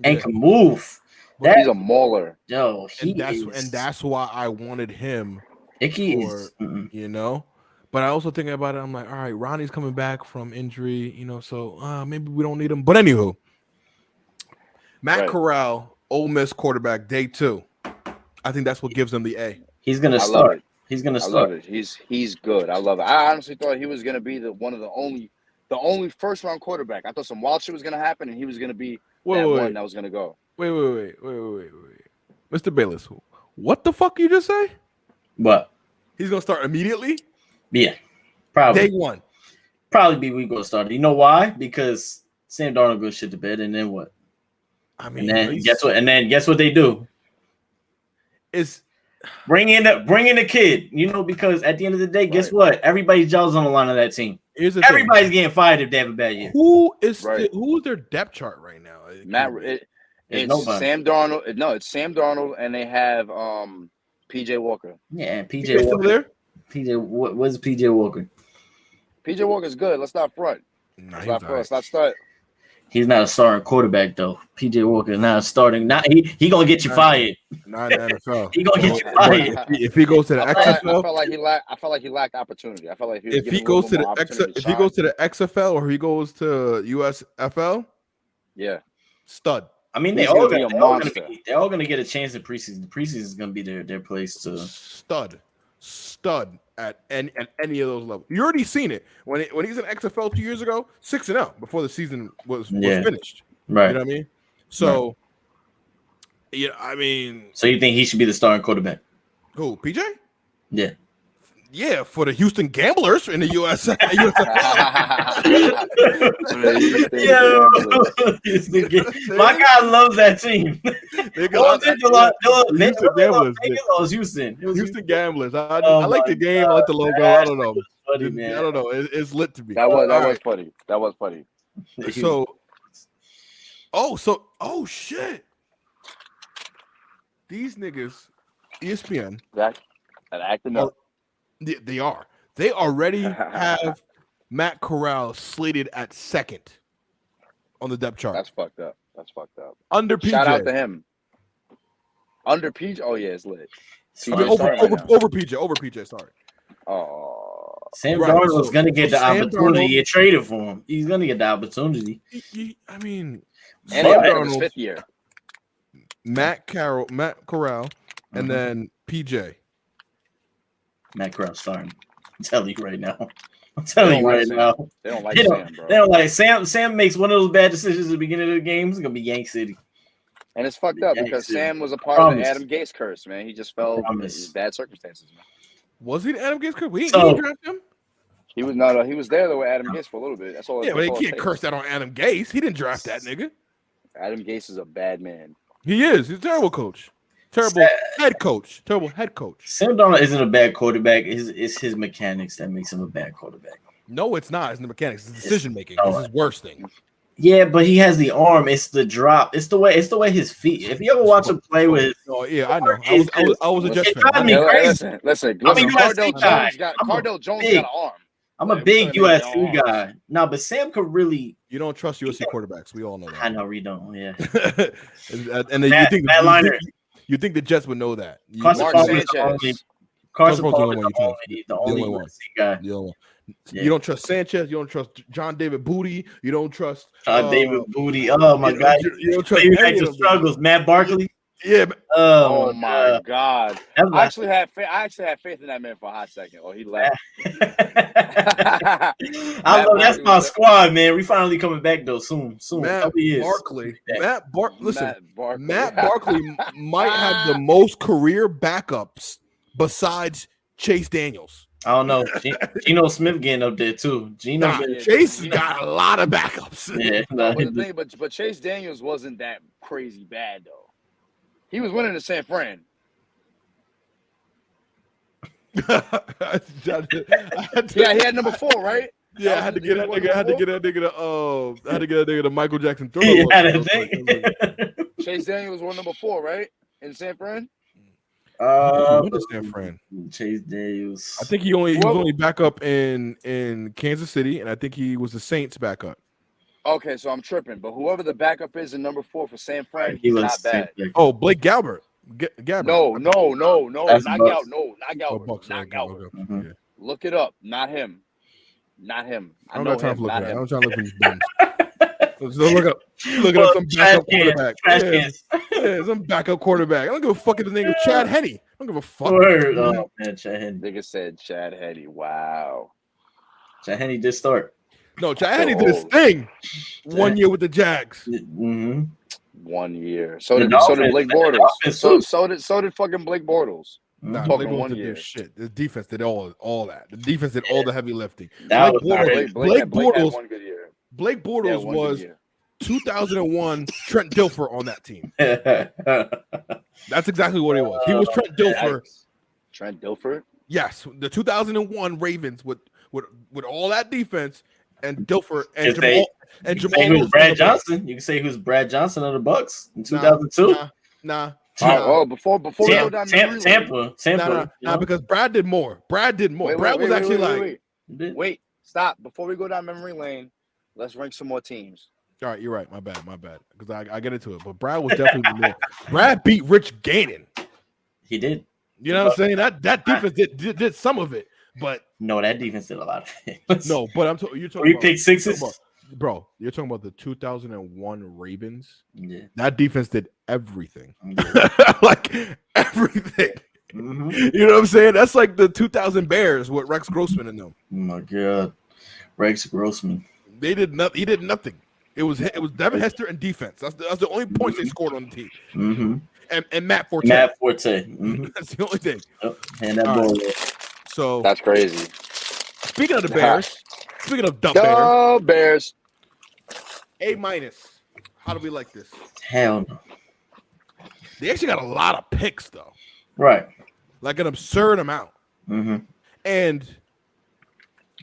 and can move. He's a mauler. Yo, that's why I wanted him. But I also thinking about it, I'm like, all right, Ronnie's coming back from injury, so maybe we don't need him. But anywho, Matt Corral, Ole Miss quarterback, day 2. I think that's what gives them the A. He's gonna start. He's gonna start. I love it. He's good. I love it. I honestly thought he was gonna be the the only first round quarterback. I thought some wild shit was gonna happen, and he was gonna be Wait. one that was gonna go. Wait. Mr. Baeless, what the fuck you just say? What? He's gonna start immediately? Yeah, probably. Day one. Probably be we gonna start. You know why? Because Sam Darnold goes shit to bed, and then what? I mean, and then guess what? And then guess what they do? Is bring in the kid. You know, because at the end of the day, guess what? Everybody's jobs on the line of that team. Everybody's getting fired if they have a bad year. Who is their depth chart right now? It's Sam Darnold. No, it's Sam Darnold, and they have PJ Walker. Yeah, and PJ Walker. Still there? PJ, what's PJ Walker? PJ Walker's good. Let's not front. Let's not start. He's not a starting quarterback though. PJ Walker is not a starting. Not he gonna get you fired. Not in the NFL. He gonna get you fired. If he goes to the XFL, I felt like he lacked opportunity. I felt like if he goes to the XFL or he goes to USFL, yeah, stud. I mean, they're all gonna get a chance in preseason. The preseason is gonna be their place to stud at any of those levels. You already seen it when he's in XFL 2 years ago, 6-0 before the season was finished. Right. You know what I mean? So, yeah, I mean. So you think he should be the starting quarterback? Who? PJ? Yeah. Yeah, for the Houston Gamblers in the US. My guy loves that team. Houston Gamblers. I like the game. I like the logo. I don't know. Funny, I don't know. It's lit to me. That was funny. That was funny. So, shit. These niggas, ESPN, that acting up. They are. They already have Matt Corral slated at second on the depth chart. That's fucked up. Under PJ. Shout out to him. Under PJ. Oh yeah, it's lit. Over PJ. Sorry. Oh. Sam Darnold was gonna get the opportunity. You traded for him. He's gonna get the opportunity. I mean, and in his 5th year. Matt Corral, and then PJ. Matt Corral starting. I'm telling you right now. They don't like Sam, bro. They don't like Sam. Sam makes one of those bad decisions at the beginning of the game. It's gonna be Yank City. And it's fucked up because Sam was a part of the Adam Gase curse, man. He just fell in bad circumstances, man. Was he the Adam Gase curse? He didn't draft him. He was not. He was there though with Adam Gase for a little bit. That's all. Yeah, but they can't curse that on Adam Gase. He didn't draft that nigga. Adam Gase is a bad man. He is. He's a terrible coach. Terrible head coach. Sam Darnold isn't a bad quarterback. It's his mechanics that makes him a bad quarterback. No, it's not. It's the mechanics. It's decision making. It's his worst thing. Yeah, but he has the arm. It's the drop. It's the way his feet. If you ever watch him play with, yeah, I know. I was a Jets fan. Listen. Cardell Jones got an arm. I'm a big USC guy. No, but Sam could really. You don't trust USC quarterbacks. We all know that. I know we don't. Yeah. And then you think the Jets would know that? Carson Palmer the only USC guy. You don't trust Sanchez. You don't trust John David Booty. You don't trust David Booty. Oh my God! You don't trust any of struggles. Matt Barkley. Yeah. Oh my God! I actually had faith in that man for a hot second. Oh, he left. I love that's my squad, man. We finally coming back though soon. Matt Barkley. Matt Barkley might have the most career backups besides Chase Daniels. I don't know. Geno Smith getting up there too. Chase got a lot of backups. Yeah, but Chase Daniels wasn't that crazy bad though. He was winning in San Fran. Yeah, he had number 4, right? Yeah, I had to get that nigga to Michael Jackson throw. Chase Daniels was number 4, right? In San Fran? San Fran. Chase Daniels. I think he was only back up in Kansas City, and I think he was the Saints backup. Okay, so I'm tripping, but whoever the backup is in number 4 for San Fran, he's not bad. Oh, Blake Galbert. No, not Galbert. Not Galbert. Mm-hmm. Look it up. Not him. I don't know got time him. to look Not at it. him. I'm trying to look at these bums. So look up some backup quarterback. Some backup quarterback. I don't give a fuck if his name is Chad Henne. I don't give a fuck. Oh man, Chad Henne. Nigga said Chad Henne. Wow. Chad Henne did start. No, Chad Henne did his thing 1 year with the Jags. Mm-hmm. 1 year. So did Blake Bortles. So did fucking Blake Bortles. Nah, Talking Blake Bortles 1 didn't year. do shit. The defense did all that. The defense did all the heavy lifting. That Blake had 1 good year. Blake Bortles one good was year. 2001 Trent Dilfer on that team. That's exactly what he was. He was Trent Dilfer. Trent Dilfer? Yes, the 2001 Ravens with all that defense and Dilfer and Jamal. Who's Brad Johnson? You can say who's Brad Johnson of the Bucks in 2002. Nah. Before we go down memory lane. Tampa. Nah, because Brad did more. Brad was actually Wait, stop. Before we go down memory lane, let's rank some more teams. All right, you're right. My bad. Because I get into it. But Brad was definitely more. Brad beat Rich Gannon. He did. You know what I'm saying? That defense did some of it, but no, that defense did a lot of things. No, but you're talking 3 pick sixes. Bro, you're talking about the 2001 Ravens. Yeah, that defense did everything, like everything. Mm-hmm. You know what I'm saying? That's like the 2000 Bears with Rex Grossman in them. Oh my God, Rex Grossman. They did nothing. He did nothing. It was Devin Hester and defense. That's the only points they scored on the team. Mm-hmm. And Matt Forte. Mm-hmm. That's the only thing. Yep. And that ball. So that's crazy. Speaking of the Bears, speaking of the Bears, A-. How do we like this? Hell no. They actually got a lot of picks though. Right. Like an absurd amount. Mm-hmm. And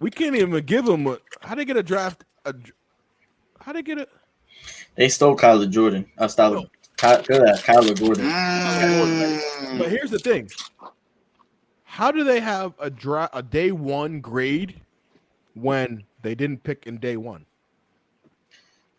we can't even give them how they get a draft. How they get it? They stole Kyler Jordan. Kyler Gordon. But here's the thing. How do they have a day one grade when they didn't pick in day one?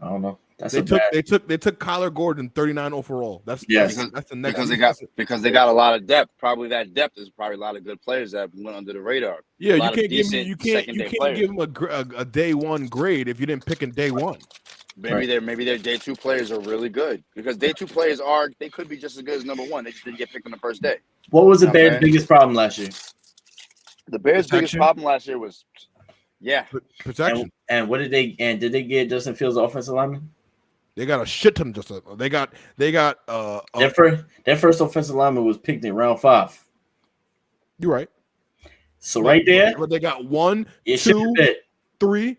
I don't know. They took Kyler Gordon 39 overall. That's the next because they got a lot of depth. Probably that depth is probably a lot of good players that went under the radar. Yeah, you can't give him a day one grade if you didn't pick in day one. Maybe their day two players are really good because day two players they could be just as good as number one. They just didn't get picked on the first day. What was the Bears' biggest problem last year? The Bears' biggest problem last year was protection. And what did they get Justin Fields offensive lineman? They got a shit ton of Justin. They got their first offensive lineman was picked in round 5. You're right. So right there, but they got 1, 2, 3. You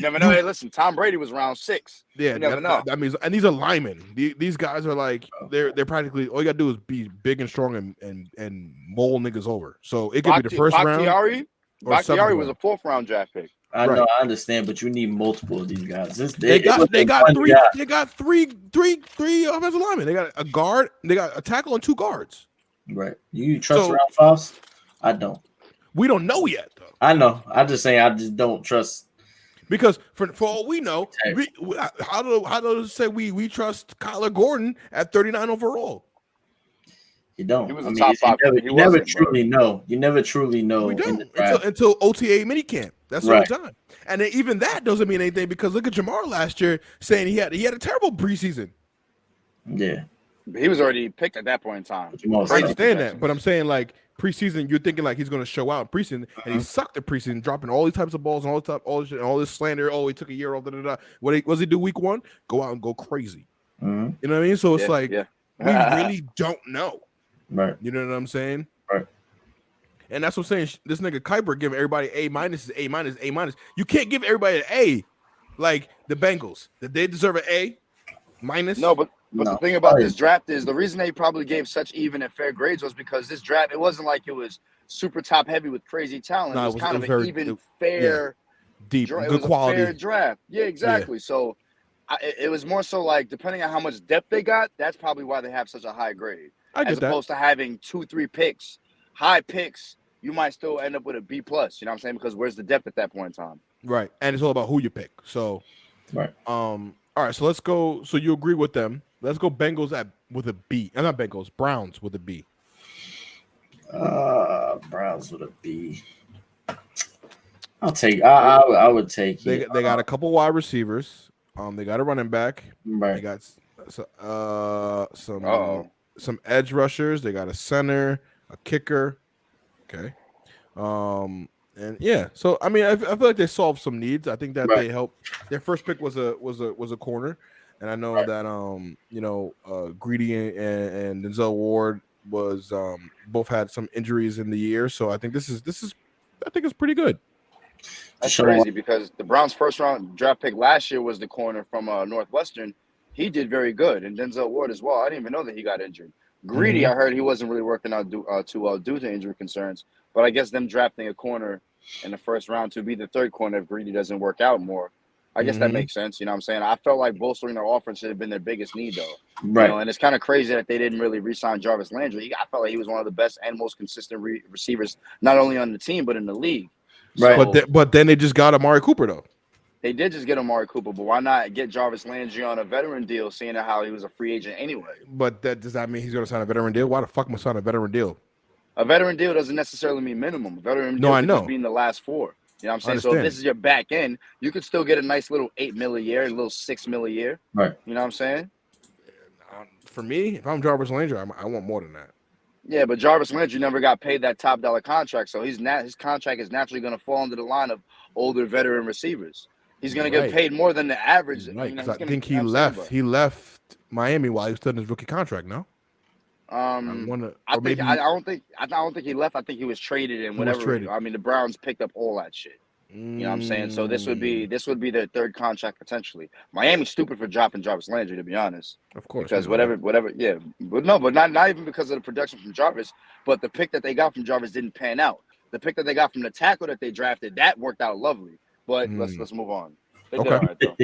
never know. Hey, listen, Tom Brady was round 6. Yeah, you never know. That means, and these are linemen. These guys are like they're practically all you gotta do is be big and strong and mull niggas over. So it could be the first round. Bakhtiari was a 4th round draft pick. I know, I understand, but you need multiple of these guys. They got three offensive linemen. They got a guard, they got a tackle and 2 guards. Right. You trust round 5s? I don't. We don't know yet, though. I know. I'm just saying I just don't trust. Because for all we know, how do they say we trust Kyler Gordon at 39 overall? You don't. He was top 5. You never truly know. You never truly know. We don't until OTA minicamp. That's the only time. And then even that doesn't mean anything because look at Jamar last year saying he had a terrible preseason. Yeah. He was already picked at that point in time. I understand that, but I'm saying like preseason, you're thinking like he's going to show out in preseason, and he sucked at preseason, dropping all these types of balls and all this slander. Oh, he took a year off. What does he do week 1? Go out and go crazy. Mm-hmm. You know what I mean? So it's we really don't know. Right. You know what I'm saying? Right. And that's what I'm saying. This nigga Kuiper giving everybody A-. You can't give everybody an A, like the Bengals. Did they deserve an A-? No, but the thing about this draft is the reason they probably gave such even and fair grades was because this draft, it wasn't like it was super top heavy with crazy talent. It was kind of an even, fair, deep, good quality fair draft. Yeah, exactly. Yeah. So it was more so like depending on how much depth they got, that's probably why they have such a high grade. As opposed to having 2-3 picks, high picks, you might still end up with a B+. You know what I'm saying? Because where's the depth at that point in time? Right, and it's all about who you pick. So, right. All right. So let's go. So you agree with them? Let's go Bengals with a B. Not Bengals. Browns with a B. Browns with a B. I'll take. I would take. They got a couple wide receivers. They got a running back. Right. They got some edge rushers. They got a center, a kicker. Okay. And yeah, so I mean, I feel like they solved some needs. I think that Right. they helped. Their first pick was a corner, and I know that Greedy and Denzel Ward was both had some injuries in the year, so I think this is I think it's pretty good. That's crazy because the Browns' first round draft pick last year was the corner from Northwestern. He did very good, and Denzel Ward as well. I didn't even know that he got injured. Greedy, I heard he wasn't really working out too well due to injury concerns. But I guess them drafting a corner in the first round to be the third corner if Greedy doesn't work out more, I guess that makes sense. You know what I'm saying? I felt like bolstering their offense should have been their biggest need, though. Right. You know, and it's kind of crazy that they didn't really re-sign Jarvis Landry. I felt like he was one of the best and most consistent receivers, not only on the team but in the league. Right. So, But then they just got Amari Cooper though. they did just get Amari Cooper, but why not get Jarvis Landry on a veteran deal, seeing how he was a free agent anyway? But does that mean he's going to sign a veteran deal? Why the fuck am I sign a veteran deal? A veteran deal doesn't necessarily mean minimum. A veteran deal could just be in the last four. You know what I'm saying? So if this is your back end, you could still get a nice little $8 million a year, a little $6 million a year. Right. You know what I'm saying? For me, if I'm Jarvis Landry, I want more than that. Yeah, but Jarvis Landry never got paid that top dollar contract, so his contract is naturally going to fall into the line of older veteran receivers. He's going to get paid more than the average. Right, You know, I think he left. He left Miami while he was still in his rookie contract. No. I don't think he left. I think he was traded and whatever. I mean, the Browns picked up all that shit. You know what I'm saying? So this would be their third contract potentially. Miami's stupid for dropping Jarvis Landry, to be honest. Of course, because whatever, yeah, but not even because of the production from Jarvis, but the pick that they got from Jarvis didn't pan out. The pick that they got from the tackle that they drafted, that worked out lovely. But let's move on. They did all right, though.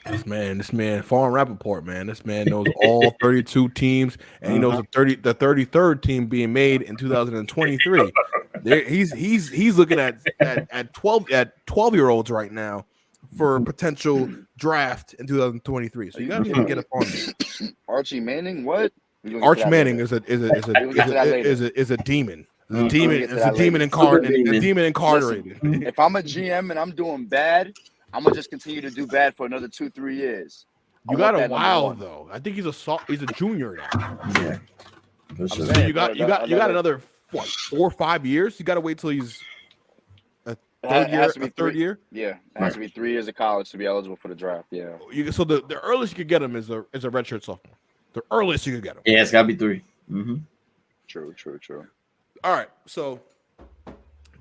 This man, Pharm Rappaport, man. This man knows all 32 teams, and he knows the 33rd team being made in 2023. He's looking at 12-year-olds right now for potential draft in 2023. So you got to get up on it. Archie Manning, what? Arch Manning is a demon. It's a demon incarnated. Listen, if I'm a GM and I'm doing bad, I'm gonna just continue to do bad for another 2-3 years. You got a while though. I think he's a junior now. Yeah. So you got another 4 or 5 years. You got to wait till he's a third year. Yeah, it has to be 3 years of college to be eligible for the draft. Yeah. So the earliest you could get him is a redshirt sophomore. The earliest you could get him. Yeah, it's got to be 3. Mm-hmm. True. All right, so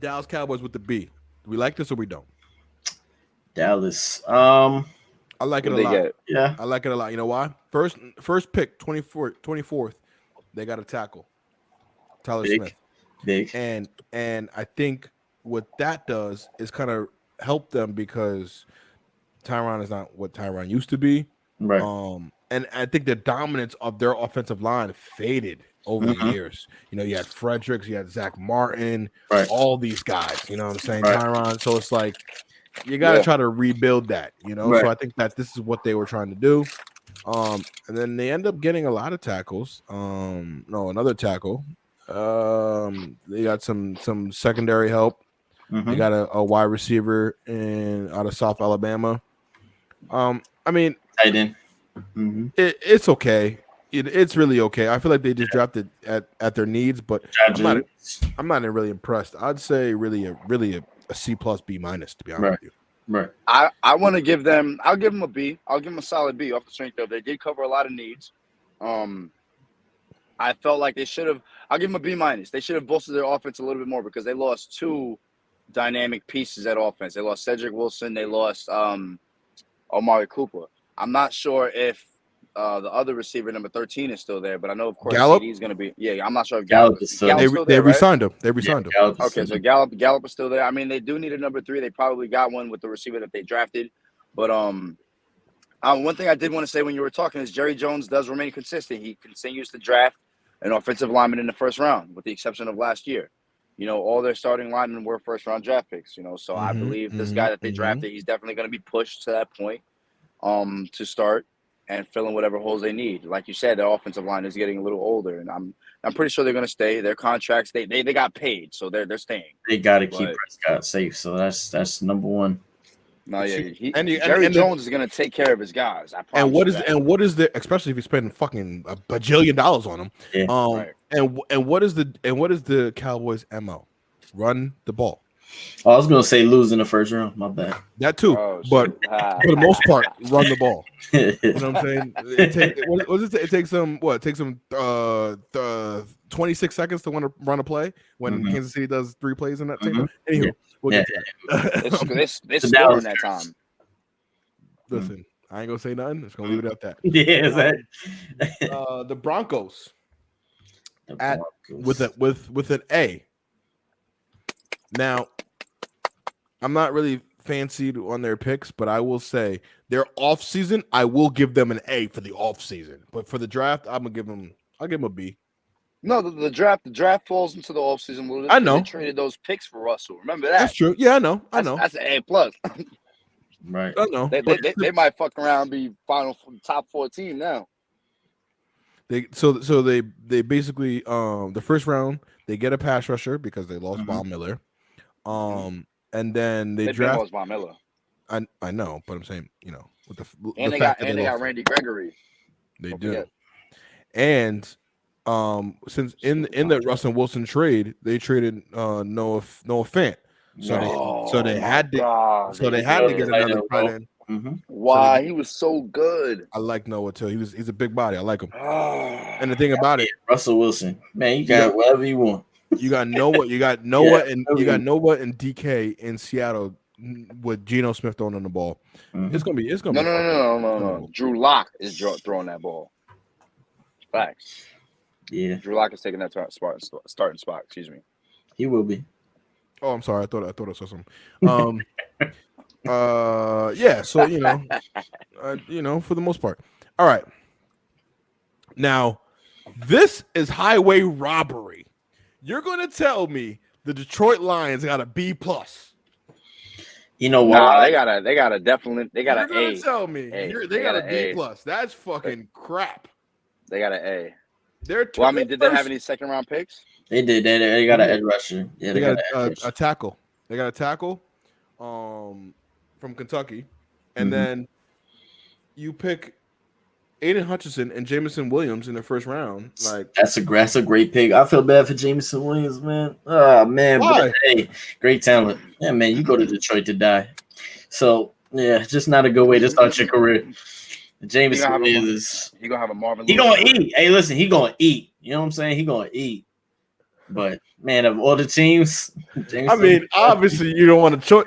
Dallas Cowboys with the B. Do we like this or we don't? Dallas. I like it a lot. Yeah. I like it a lot. You know why? First pick, 24th, they got a tackle. Tyler Smith. Big. And I think what that does is kind of help them because Tyron is not what Tyron used to be. Right. And I think the dominance of their offensive line faded over the years. You know, you had Fredericks, you had Zach Martin, all these guys, you know what I'm saying? Tyron. So it's like you got to try to rebuild that, you know? So I think that this is what they were trying to do. And then they end up getting a lot of tackles. Another tackle. They got some secondary help. They got a wide receiver out of South Alabama. I mean, tight end. It's okay. It's really okay. I feel like they just drafted at their needs, but I'm not really impressed. I'd say really a C plus B minus, to be honest with you. Right. I want to give them. I'll give them a B. I'll give them a solid B off the strength of they did cover a lot of needs. I felt like they should have. I'll give them a B minus. They should have bolstered their offense a little bit more because they lost 2 dynamic pieces at offense. They lost Cedric Wilson. They lost Amari Cooper. I'm not sure if the other receiver, number 13, is still there, but I know, of course, Gallup is going to be. Yeah, I'm not sure if Gallup is still there. They re-signed him. They re-signed him. Okay, so Gallup is still there. I mean, they do need a number 3. They probably got one with the receiver that they drafted. But one thing I did want to say when you were talking is Jerry Jones does remain consistent. He continues to draft an offensive lineman in the first round, with the exception of last year. You know, all their starting linemen were first-round draft picks, you know. So I believe this guy that they drafted, he's definitely going to be pushed to that point to start and fill in whatever holes they need. Like you said, their offensive line is getting a little older, and I'm pretty sure they're going to stay. Their contracts, they got paid, so they're staying. They got to keep Prescott safe, so that's number one. No, yeah, Jerry Jones is going to take care of his guys. I promise. And what is the especially if you spend fucking $1 bajillion on them? Yeah. And what is the Cowboys' MO? Run the ball. Oh, I was gonna say lose in the first round. My bad. That too, but for the most part, run the ball. You know what I'm saying? It takes them 26 seconds to run a play when Kansas City does 3 plays in that tape. Anywho, we'll get to that. It's scoring that time. Listen, I ain't gonna say nothing. Just gonna leave it at that. The Broncos with an A. Now, I'm not really fancied on their picks, but I will say their off season, I will give them an A for the off season. But for the draft, I'll give them a B. No, the draft falls into the off season. I know. They traded those picks for Russell. Remember that? That's true. Yeah, I know. That's an A plus. Right. I know. They might fuck around and be top 4 team now. They basically the first round they get a pass rusher because they lost Von Miller. And then they draft lost Von Miller. I know, but I'm saying, with they got Randy Gregory. They do. And since in the Russell Wilson trade, they traded Noah Fant. So they had to get another tight end. Why? He was so good. I like Noah too. He's a big body. I like him. And the thing about it, Russell Wilson, man, you got whatever you want. You got Noah. You got Noah, and DK in Seattle with Geno Smith throwing the ball. It's gonna be. No. Drew Lock is throwing that ball. Facts. Yeah. Drew Lock is taking that starting spot. Excuse me. He will be. Oh, I'm sorry. I thought I saw something. Yeah. So for the most part. All right. Now, this is highway robbery. You're gonna tell me the Detroit Lions got a B plus? You know why? Nah, they got a definitely. They got an A. You're gonna tell me they got a B plus? That's fucking crap. They got an A. Did they have any second round picks? They did. They got an edge rusher. Yeah, they got a tackle. They got a tackle, from Kentucky, and then you pick Aiden Hutchinson and Jameson Williams in the first round. Like that's a great pick. I feel bad for Jameson Williams, man. Oh man, but hey, great talent. Yeah, man, you go to Detroit to die. So yeah, just not a good way to start your career. Jameson Williams, he gonna have a Marvin. He gonna eat. Hey, listen, he gonna eat. You know what I'm saying? He gonna eat. But man, of all the teams, obviously you don't want to choice.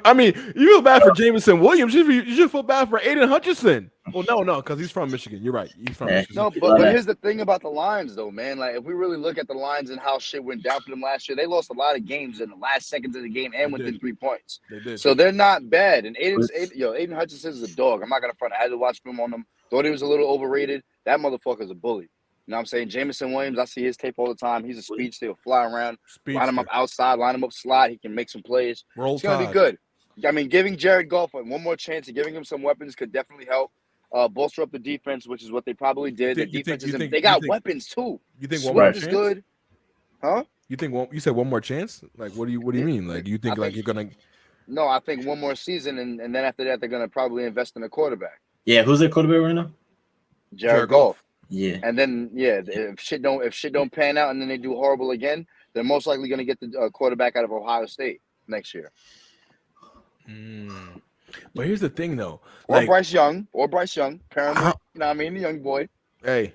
You feel bad for Jameson Williams. You should feel bad for Aiden Hutchinson. Well, no, because he's from Michigan. You're right. He's from Michigan. No, but here's the thing about the Lions, though, man. Like, if we really look at the Lions and how shit went down for them last year, they lost a lot of games in the last seconds of the game and within 3 points. They did. So they're not bad. And Aiden Hutchinson is a dog. I'm not gonna front. I had to watch film on him. Thought he was a little overrated. That motherfucker's a bully. You know what I'm saying? Jameson Williams, I see his tape all the time. He's a speedster. He'll fly around, line him up outside, line him up slot. He can make some plays. It's going to be good. Giving Jared Goff one more chance and giving him some weapons could definitely help bolster up the defense, which is what they probably did. They got weapons, too. You think one more chance? Is good. Huh? You said one more chance? Like, what do you mean? Like, you think you're going to – No, I think one more season, and then after that, they're going to probably invest in a quarterback. Yeah, who's their quarterback right now? Jared Goff. Yeah, and then if shit don't pan out and then they do horrible again, they're most likely going to get the quarterback out of Ohio State next year. But here's the thing, though, or Bryce Young, apparently, you know what I mean, the young boy. Hey,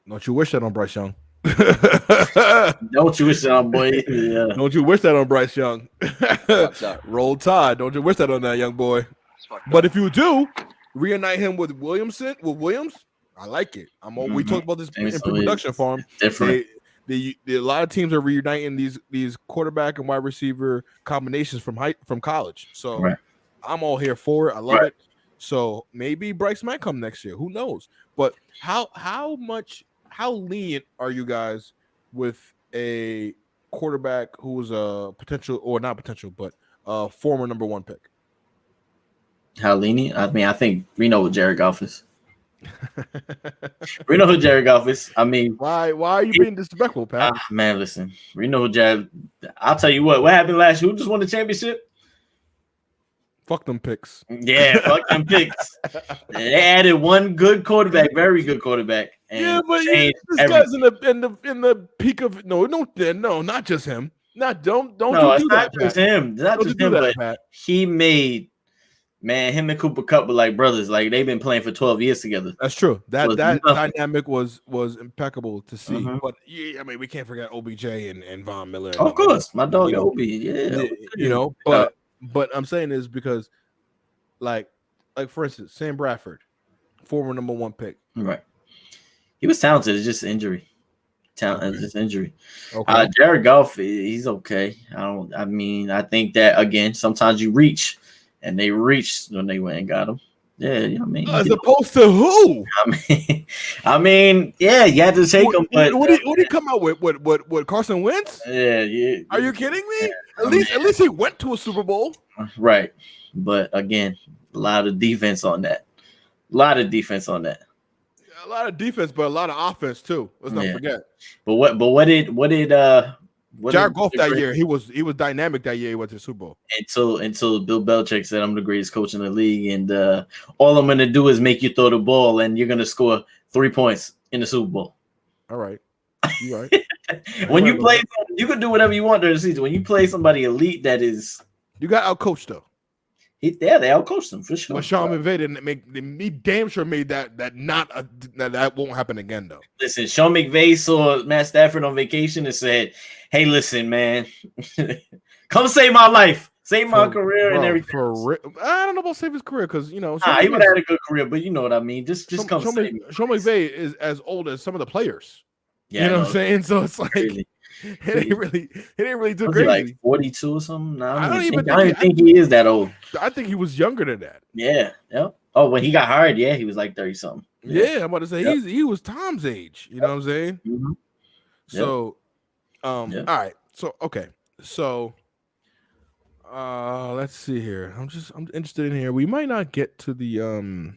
don't you wish that on Bryce Young? Don't you wish that on boy? Yeah. Don't you wish that on Bryce Young? Roll Tide. Don't you wish that on that young boy? But if you do, reunite him with Williams. I like it. We talked about this in pre-production, Pharm. Different. A lot of teams are reuniting these quarterback and wide receiver combinations from college. So I'm all here for it. I love it. So maybe Bryce might come next year. Who knows? But how lenient are you guys with a quarterback who's a potential or not potential, but a former number 1 pick? How lenient? I think we know what Jared Goff is. We know who Jared Goff is. Why are you being disrespectful, Pat? Man, listen, we know who Jared. I'll tell you what happened last year. Who just won the championship? Fuck them picks. Yeah, fuck them picks. They added one good quarterback, very good quarterback. And but this guy's in the peak of no, not just him. Don't No, you it's do not that, just Pat. him. It's not Don't you just do him, that, but Pat. he made him and Cooper Kupp were like brothers. Like they've been playing for 12 years together. That's true. That Was nothing. dynamic was impeccable to see. Mhm. But yeah, I mean, we can't forget OBJ and Von Miller. Of course, my dog you know, Obi. Yeah, but I'm saying is because like for instance, Sam Bradford, former number 1 pick. right. He was talented. It's just injury. Talent. Okay. It's just injury. Okay. Jared Goff, he's okay. I think that again, sometimes you reach, and they reached when they went and got him. Yeah, I mean, As opposed to who? I mean, yeah, you had to take him. But what did he come out with? What Carson Wentz? Yeah. Are you kidding me? Yeah, at least he went to a Super Bowl. Right. But again, a lot of defense on that. A lot of defense, but a lot of offense too. Let's not forget. But what did Jared Goff that year? He was dynamic that year. He went to the Super Bowl until Bill Belichick said, "I'm the greatest coach in the league, and all I'm going to do is make you throw the ball, and you're going to score 3 points in the Super Bowl." All right, you right. When you play, you can do whatever you want during the season. When you play somebody elite, that is, you got out coached though. They outcoached them for sure. But Sean McVay he damn sure made that won't happen again though. Listen, Sean McVay saw Matt Stafford on vacation and said, "Hey, listen, man, come save my life, save my career, and everything." I don't know about save his career because he would have had a good career, but you know what I mean. Just come save me. Sean McVay is as old as some of the players. Yeah, you know what I'm saying? So it's like crazy. It ain't really too Was crazy. He like 42 or something? No, I don't even think he is that old. I think he was younger than that. Yeah. Oh, when he got hired, he was like 30 something. Yeah, I'm about to say he was Tom's age. You know what I'm saying? Mm-hmm. So, all right. So okay. So, let's see here. I'm interested in here. We might not get to the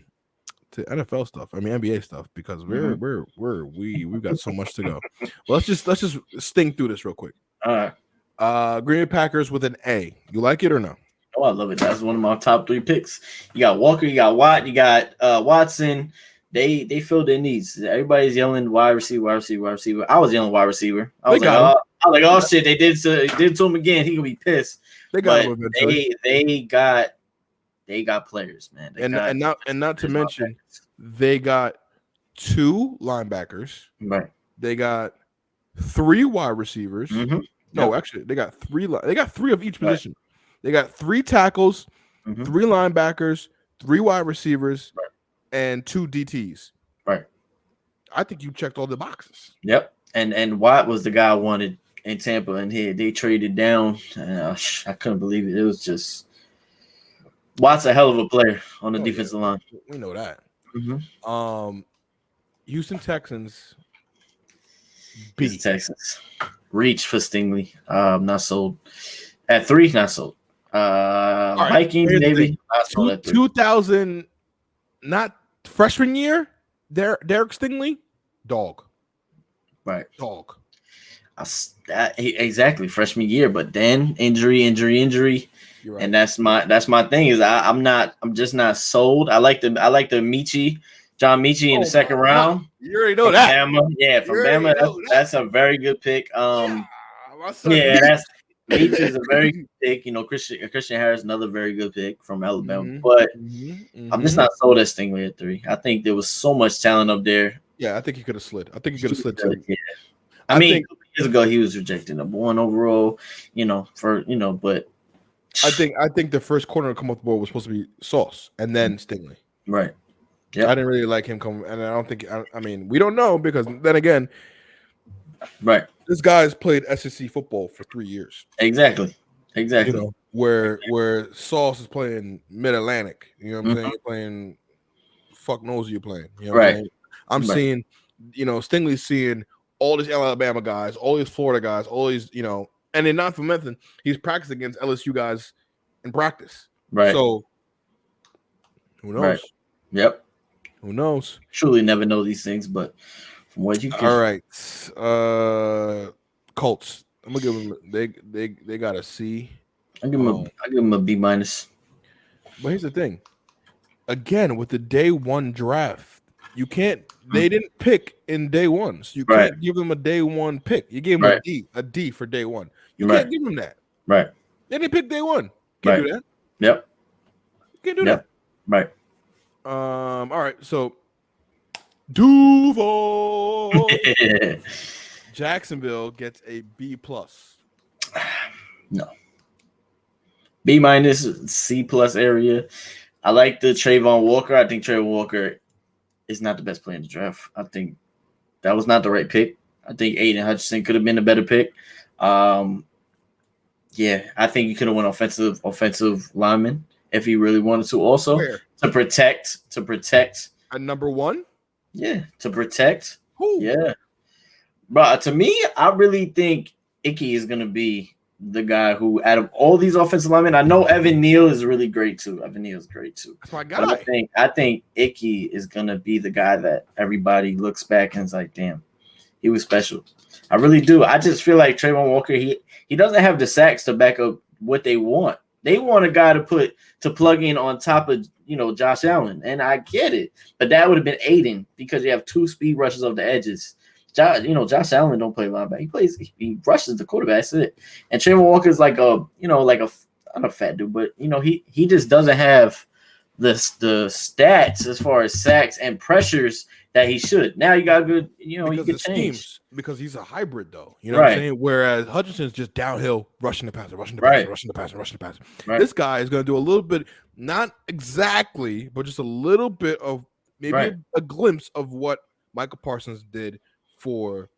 to NFL stuff. I mean NBA stuff because we've got so much to go. Well, let's just sting through this real quick. All right. Green Bay Packers with an A. You like it or no? Oh, I love it. That's one of my top 3 picks. You got Walker, you got Watt, you got Watson. They filled their needs. Everybody's yelling wide receiver. I was yelling wide receiver. I was like, oh shit, they did to him again. He gonna be pissed. They got him eventually. They got players, man. And not to mention, they got 2 linebackers. Right. They got 3 wide receivers. Mm-hmm. No, actually, they got 3. They got 3 of each position. Right. They got 3 tackles, 3 linebackers, 3 wide receivers, and 2 DTs. Right. I think you checked all the boxes. Yep. And Watt was the guy I wanted in Tampa, and they traded down. I couldn't believe it. It was just Watt's a hell of a player on the defensive line. We know that. Mm-hmm. Houston Texans beat Texans. Reach for Stingley. Not sold. At 3, not sold. Vikings, maybe. 2000, not freshman year. Derek Stingley, dog. Right. Dog. Exactly, freshman year, but then injury. Right. And that's my thing is I'm just not sold. I like the John Mechie in the second round. You already know that. Bama. Yeah, from Bama. That's a very good pick. That's Mechie is a very good pick. You know, Christian Harris, another very good pick from Alabama. But I'm just not sold at Stingley at 3. I think there was so much talent up there. Yeah, I think he could have slid. Too. Yeah. I mean, a couple years ago he was rejected number 1 overall. But I think the first corner to come off the board was supposed to be Sauce and then Stingley. Right. Yeah, I didn't really like him coming, and I don't think. I mean, we don't know because then again, right. This guy's played SEC football for 3 years. Exactly. You know, where Sauce is playing Mid Atlantic. You know what I'm saying? You're playing. Fuck knows who you're playing. You know what I'm seeing. Stingley's seeing all these Alabama guys, all these Florida guys, all these, and then not for nothing, he's practicing against LSU guys in practice. Right. So who knows? Right. Yep. Who knows? Truly never know these things, but from what you can. All right. Colts. I'm gonna give them they got a C. I give them a B minus. But here's the thing. Again, with the day 1 draft, You can't. They didn't pick in day one, so you can't give them a day one pick. You gave them a D for day one. You can't give them that. Right. They didn't pick day one. Can't do that. Yep. Can't do that. Right. All right. So Duval. Jacksonville gets a B plus. No. B minus, C plus area. I like the Trayvon Walker. I think Trayvon Walker is not the best player in the draft. I think that was not the right pick. I think Aiden Hutchinson could have been a better pick. Yeah, I think you could have went offensive lineman if he really wanted to. Also, to protect. At number one? Yeah, to protect. Who? Yeah. But to me, I really think Icky is going to be the guy who, out of all these offensive linemen, I know Evan Neal is really great too. Evan Neal is great too. That's my guy. But I think Icky is going to be the guy that everybody looks back and is like, damn, he was special. I really do. I just feel like Trayvon Walker, he doesn't have the sacks to back up what they want. They want a guy to plug in on top of, Josh Allen. And I get it. But that would have been Aiden because you have two speed rushes off the edges. Josh Allen don't play linebacker. He rushes the quarterback. That's it. And Trayvon Walker is like not a fat dude, but he just doesn't have the stats as far as sacks and pressures that he should. Now you got good, because you can change because he's a hybrid though. You know what I'm saying? Whereas Hutchinson's just downhill, rushing the passer. Right. This guy is going to do a little bit, not exactly, but just a little bit of maybe a glimpse of what Michael Parsons did for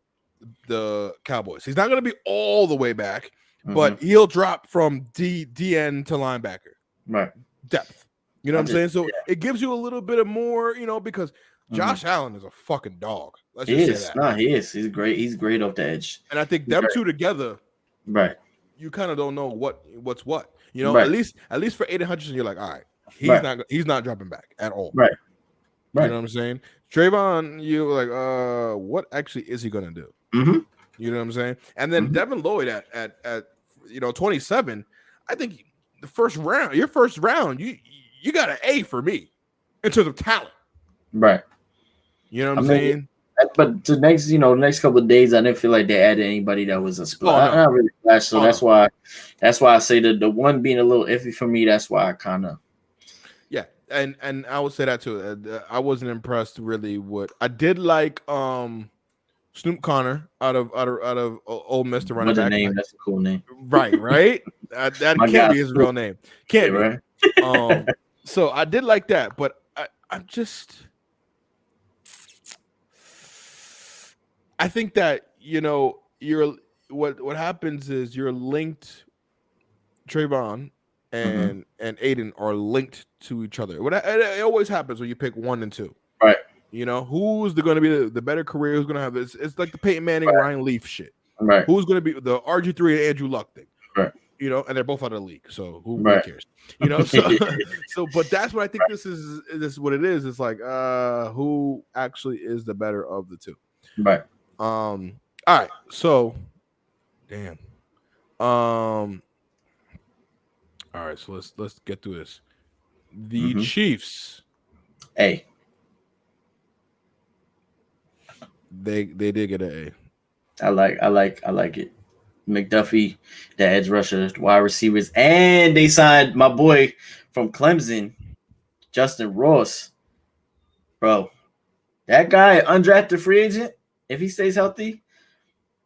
the Cowboys. He's not going to be all the way back, but he'll drop from DN to linebacker. Right. Depth. You know what I'm saying? So it gives you a little bit of more, because Josh Allen is a fucking dog. Let's just say that. No, he is. He's great. He's great off the edge. And I think them two together, you kind of don't know what's what. At least for Aiden Hutchinson, you're like, all right, he's not dropping back at all. Right. You know what I'm saying? Trayvon, you're like, what actually is he gonna do? Mm-hmm. You know what I'm saying? And then Devin Lloyd at 27, I think your first round, you got an A for me in terms of talent. Right. You know what I'm saying? But the next couple of days, I didn't feel like they added anybody that was a splash. Not really splash. So that's why I say that the one being a little iffy for me. That's why I kind of. Yeah, and I would say that too. I wasn't impressed really. What I did like, Snoop Connor out of Ole Miss to running back. Name. That's a cool name. Right. That can't be his real name. Can't be. Right. So I did like that, but I'm just. I think that you're what happens is you're linked. Trayvon and Aiden are linked to each other. It always happens when you pick 1 and 2. Right. Who's going to be the better career? Who's going to have this? It's like the Peyton Manning, Ryan Leaf shit. Right. Who's going to be the RG3 and Andrew Luck thing? Right. And they're both out of the league, so who cares? So but that's what I think this is what it is. It's like who actually is the better of the two? Right. All right. So damn. All right, so let's get through this. The Chiefs. A. They did get an A. I like it. McDuffie, the edge rusher, wide receivers, and they signed my boy from Clemson, Justin Ross. Bro, that guy, undrafted free agent, if he stays healthy,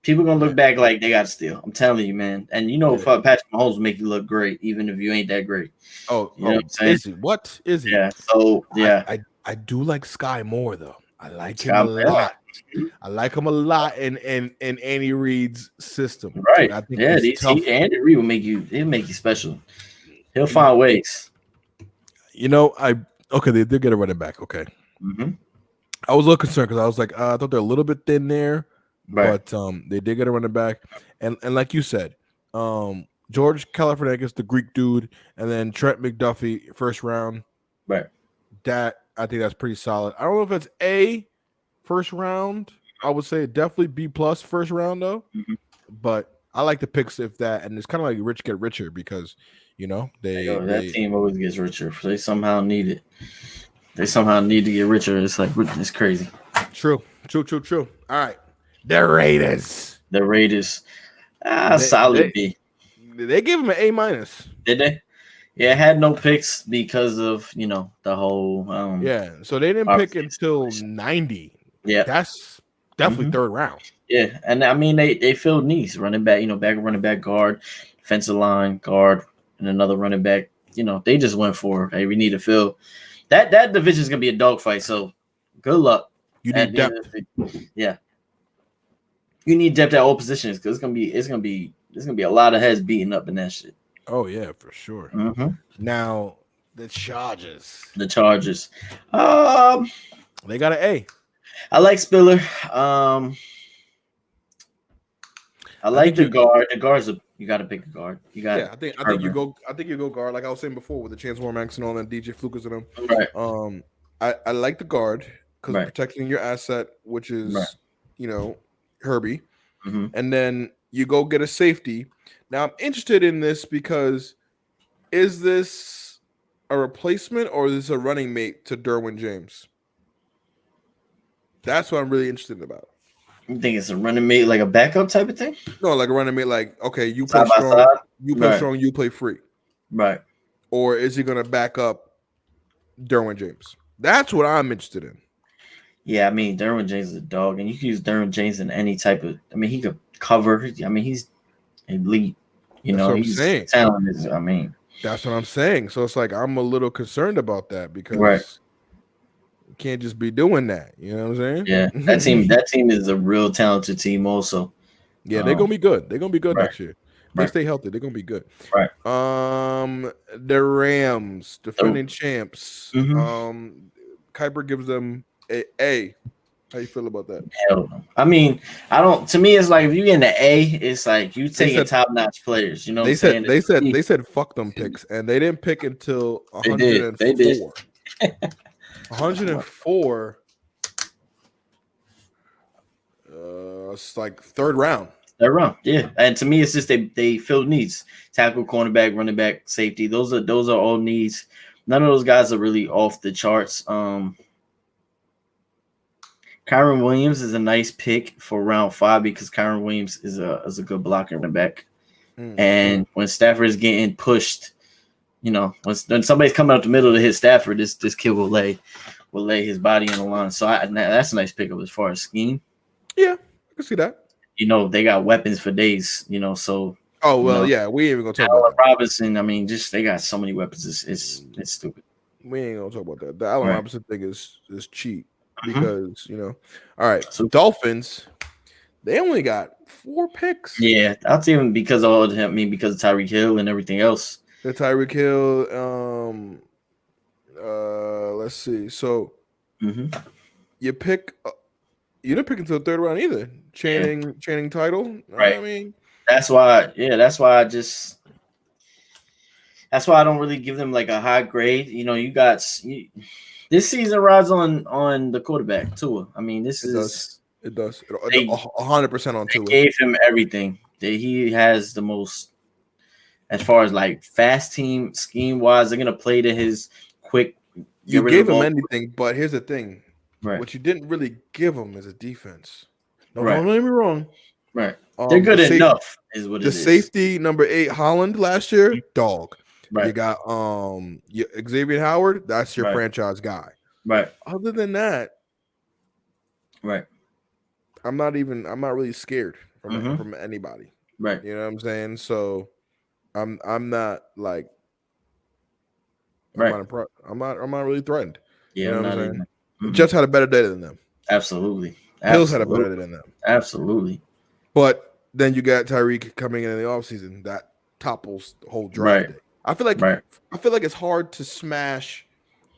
people gonna look back like they got to steal. I'm telling you, man. And Patrick Mahomes will make you look great, even if you ain't that great. What I'm saying? Is he? What is he? Yeah. So yeah, I do like Sky more though. I like him a lot. I like him a lot in Andy Reid's system. Right. I think Andy Reid will make you special. He'll find ways. They did get a running back. Okay. I was a little concerned because I was like, I thought they're a little bit thin there. Right. But they did get a running back. And like you said, George Kalafrenakis, the Greek dude, and then Trent McDuffie, first round. Right. That I think that's pretty solid. I don't know if it's A first round. I would say definitely B plus first round though. But I like the picks if that, and it's kind of like rich get richer because that team always gets richer. They somehow need it. They somehow need to get richer. It's like it's crazy. True. All right, the Raiders. The Raiders, They solid they B. they gave him an A minus. Did they? Yeah, had no picks because of the whole Yeah, so they didn't pick until 90. Yeah, That's definitely third round. Yeah, and I mean they filled needs, running back, back running back, guard, defensive line, guard, and another running back. They just went for, hey, we need to fill that division is gonna be a dogfight. So good luck. You need depth. Yeah, you need depth at all positions because it's gonna be a lot of heads beating up in that shit. Oh yeah, for sure. Now the Chargers. They got an A. I like Spiller. I like the guard. The guards, you got to pick a guard. You got. Yeah, I think you go. I think you go guard. Like I was saying before, with the Chance Warmacks and all that, DJ Flukas and them. Right. I like the guard because protecting your asset, which is Herbie, and then you go get a safety. Now I'm interested in this because is this a replacement or is this a running mate to Derwin James? That's what I'm really interested about. You think it's a running mate, like a backup type of thing? No, like a running mate, like, okay, you play strong, strong, you play free. Right. Or is he going to back up Derwin James? That's what I'm interested in. Yeah, I mean, Derwin James is a dog, and you can use Derwin James in any type of, I mean, he could cover. I mean, he's elite. That's what I'm saying. Talent is, I mean. That's what I'm saying. So it's like I'm a little concerned about that because you can't just be doing that. You know what I'm saying? Yeah, that team is a real talented team also. Yeah, they're gonna be good. They're gonna be good next year. If they stay healthy, they're gonna be good. Right. The Rams, defending champs. Kuiper gives them a A. How you feel about that? Hell no. I mean, I don't. To me, it's like if you get an A, it's like you taking top-notch players. You know, they said fuck them picks, and they didn't pick until 104. They did. 104. It's like third round. Third round, yeah. And to me, it's just they filled needs: tackle, cornerback, running back, safety. Those are all needs. None of those guys are really off the charts. Kyron Williams is a nice pick for round 5 because Kyron Williams is a good blocker in the back. And when Stafford is getting pushed, when somebody's coming up the middle to hit Stafford, this kid will lay his body on the line. So that's a nice pickup as far as scheme. Yeah, I can see that. They got weapons for days. So. Oh well, yeah, we ain't even gonna talk about that. Robinson. I mean, they got so many weapons. It's stupid. We ain't gonna talk about that. The Allen Robinson thing is cheap. Because all right. So Dolphins, they only got 4 picks. Yeah, that's even because of because of Tyreek Hill and everything else. The Tyreek Hill. Let's see. So you didn't pick until the third round either. Channing title. Right. I mean, that's why I don't really give them like a high grade. This season rides on the quarterback, Tua. I mean, it does. 100% on Tua. They gave him everything. He has the most, as far as like fast team scheme wise. They're gonna play to his quick. You gave him anything, but here's the thing. Right. What you didn't really give him is a defense. No, don't get me wrong. Right. They're good enough, is what it is. The safety number 8 Holland last year, dog. Right. You got Xavier Howard. That's your franchise guy. Right. Other than that, right. I'm not really scared from anybody. Right. You know what I'm saying? So I'm not like right. I'm not really threatened. Yeah, you know I'm what not I'm saying? even. Just had a better day than them. Absolutely. Bills had a better day than them. Absolutely. But then you got Tyreek coming in the offseason. That topples the whole draft day. I feel like it's hard to smash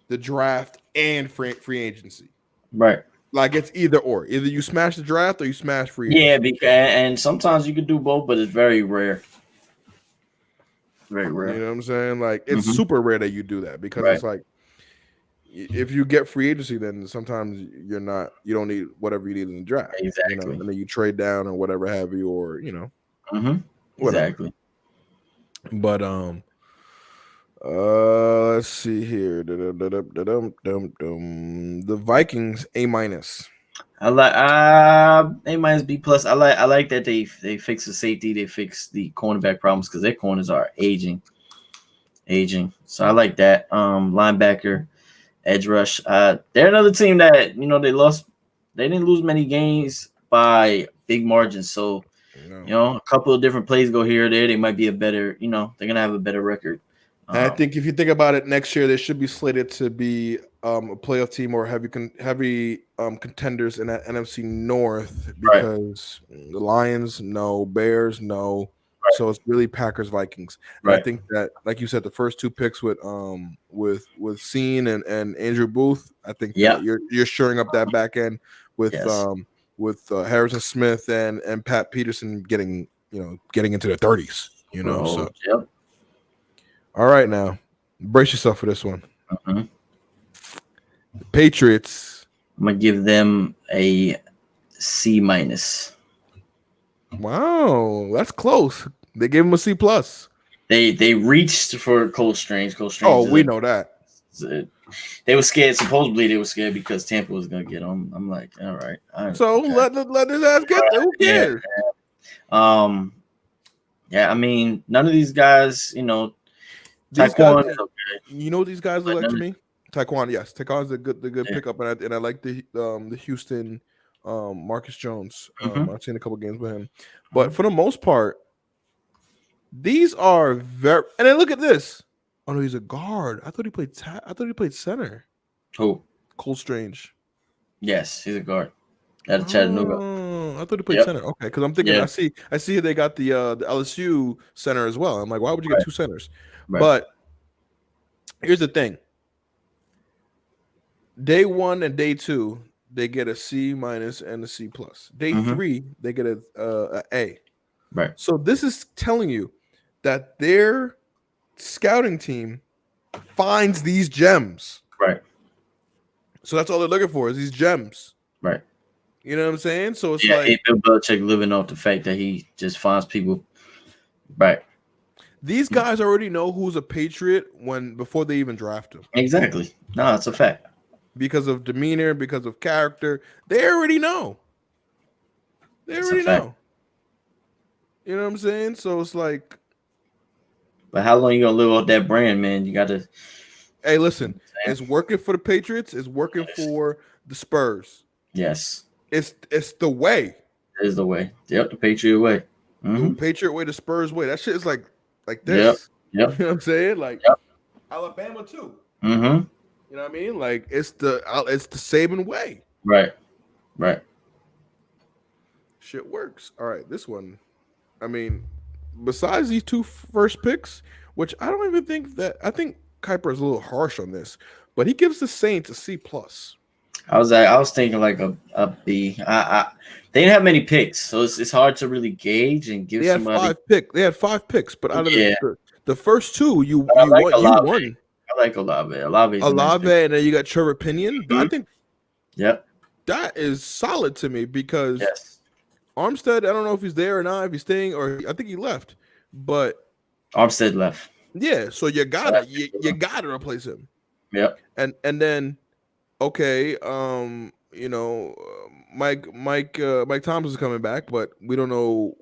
the draft and free agency. Right. Like it's either or. Either you smash the draft or you smash free agency. Yeah, because and sometimes you can do both, but it's very rare. Very rare. You know what I'm saying? Like it's super rare that you do that because it's like if you get free agency, then sometimes you don't need whatever you need in the draft. Exactly. And then you trade down or whatever have you, or Exactly. But Let's see here. The Vikings A minus. I like A minus B plus. I like that they fix the safety, they fix the cornerback problems because their corners are aging. So I like that. Linebacker, edge rush. They're another team that they lost. They didn't lose many games by big margins. So a couple of different plays go here or there. They might be a better. They're gonna have a better record. And I think if you think about it, next year they should be slated to be a playoff team or heavy contenders in that NFC North because the Lions, no, Bears, no. Right. So it's really Packers, Vikings. And I think that, like you said, the first two picks with Scene and Andrew Booth, I think that you're shoring up that back end with Harrison Smith and Pat Peterson getting into their 30s. So. All right, now brace yourself for this one. The Patriots. I'm gonna give them a C minus. Wow, that's close. They gave him a C plus. They reached for Cole Strange. Oh, we know that. They were scared. Supposedly, they were scared because Tampa was gonna get them. I'm like, all right. So let his ass get there. Who cares? Yeah. I mean, none of these guys, Taekwon, you know what these guys look like to me? Taekwon, yes. Taekwon's a good pickup, and I like the Houston Marcus Jones. I've seen a couple games with him, but for the most part, these are very. And then look at this. Oh no, he's a guard. I thought he played center. Who? Cole Strange. Yes, he's a guard. Out of Chattanooga. I thought he played center. Okay, because I'm thinking I see they got the LSU center as well. I'm like, why would you get two centers? Right. But here's the thing. Day 1 and day 2, they get a C minus and a C plus. Day 3, they get a A. Right. So this is telling you that their scouting team finds these gems. Right. So that's all they're looking for is these gems. Right. You know what I'm saying? So it's like Bill Belichick living off the fact that he just finds people. Right. These guys already know who's a Patriot before they even draft him. Exactly. No, it's a fact. Because of demeanor, because of character, they already know. They already know. You know what I'm saying? So it's like. But how long you gonna live off that brand, man? You gotta. Hey, listen. It's working for the Patriots. It's working for the Spurs. Yes. It's the way. It is the way. Yep, the Patriot way. The Patriot way, the Spurs way. That shit is like this. Yep. You know what I'm saying? Like Alabama too. You know what I mean? Like it's the Saban way. Right. Shit works. All right, this one. I mean, besides these two first picks, which I don't even think that I think Kuiper is a little harsh on this, but he gives the Saints a C plus. I was thinking like a B. They didn't have many picks, so it's hard to really gauge and give somebody. They had 5 picks, but out of the first 2, you won. I like Olave. Olave, and then you got Trevor Pinion. I think. Yep. That is solid to me because Armstead. I don't know if he's there or not. If he's staying, or I think he left. But Armstead left. Yeah, so you gotta replace him. Yep. And then. Okay, Mike Thomas is coming back, but we don't know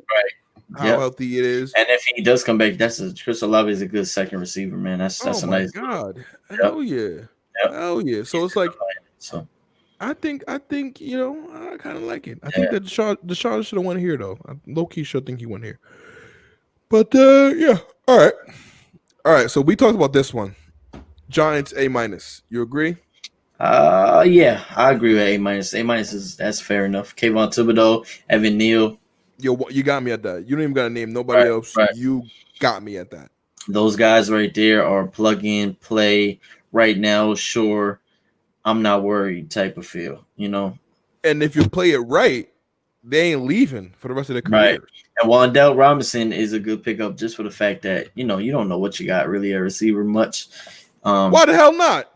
how healthy it is. And if he does come back, Chris Olave is a good second receiver, man. That's a nice. Oh my God, hell yeah! So it's like, I think I kind of like it. I think that Deshaun should have won here though. Low key should think he won here, but all right. So we talked about this one. Giants A minus. You agree? Yeah, I agree with A minus. A minus that's fair enough. Kayvon Thibodeau, Evan Neal. You got me at that. You don't even got to name nobody else. Right. You got me at that. Those guys right there are plug in, play right now. Sure, I'm not worried type of feel, And if you play it right, they ain't leaving for the rest of their careers. Right. And Wan'Dale Robinson is a good pickup just for the fact that you don't know what you got really a receiver much. Why the hell not?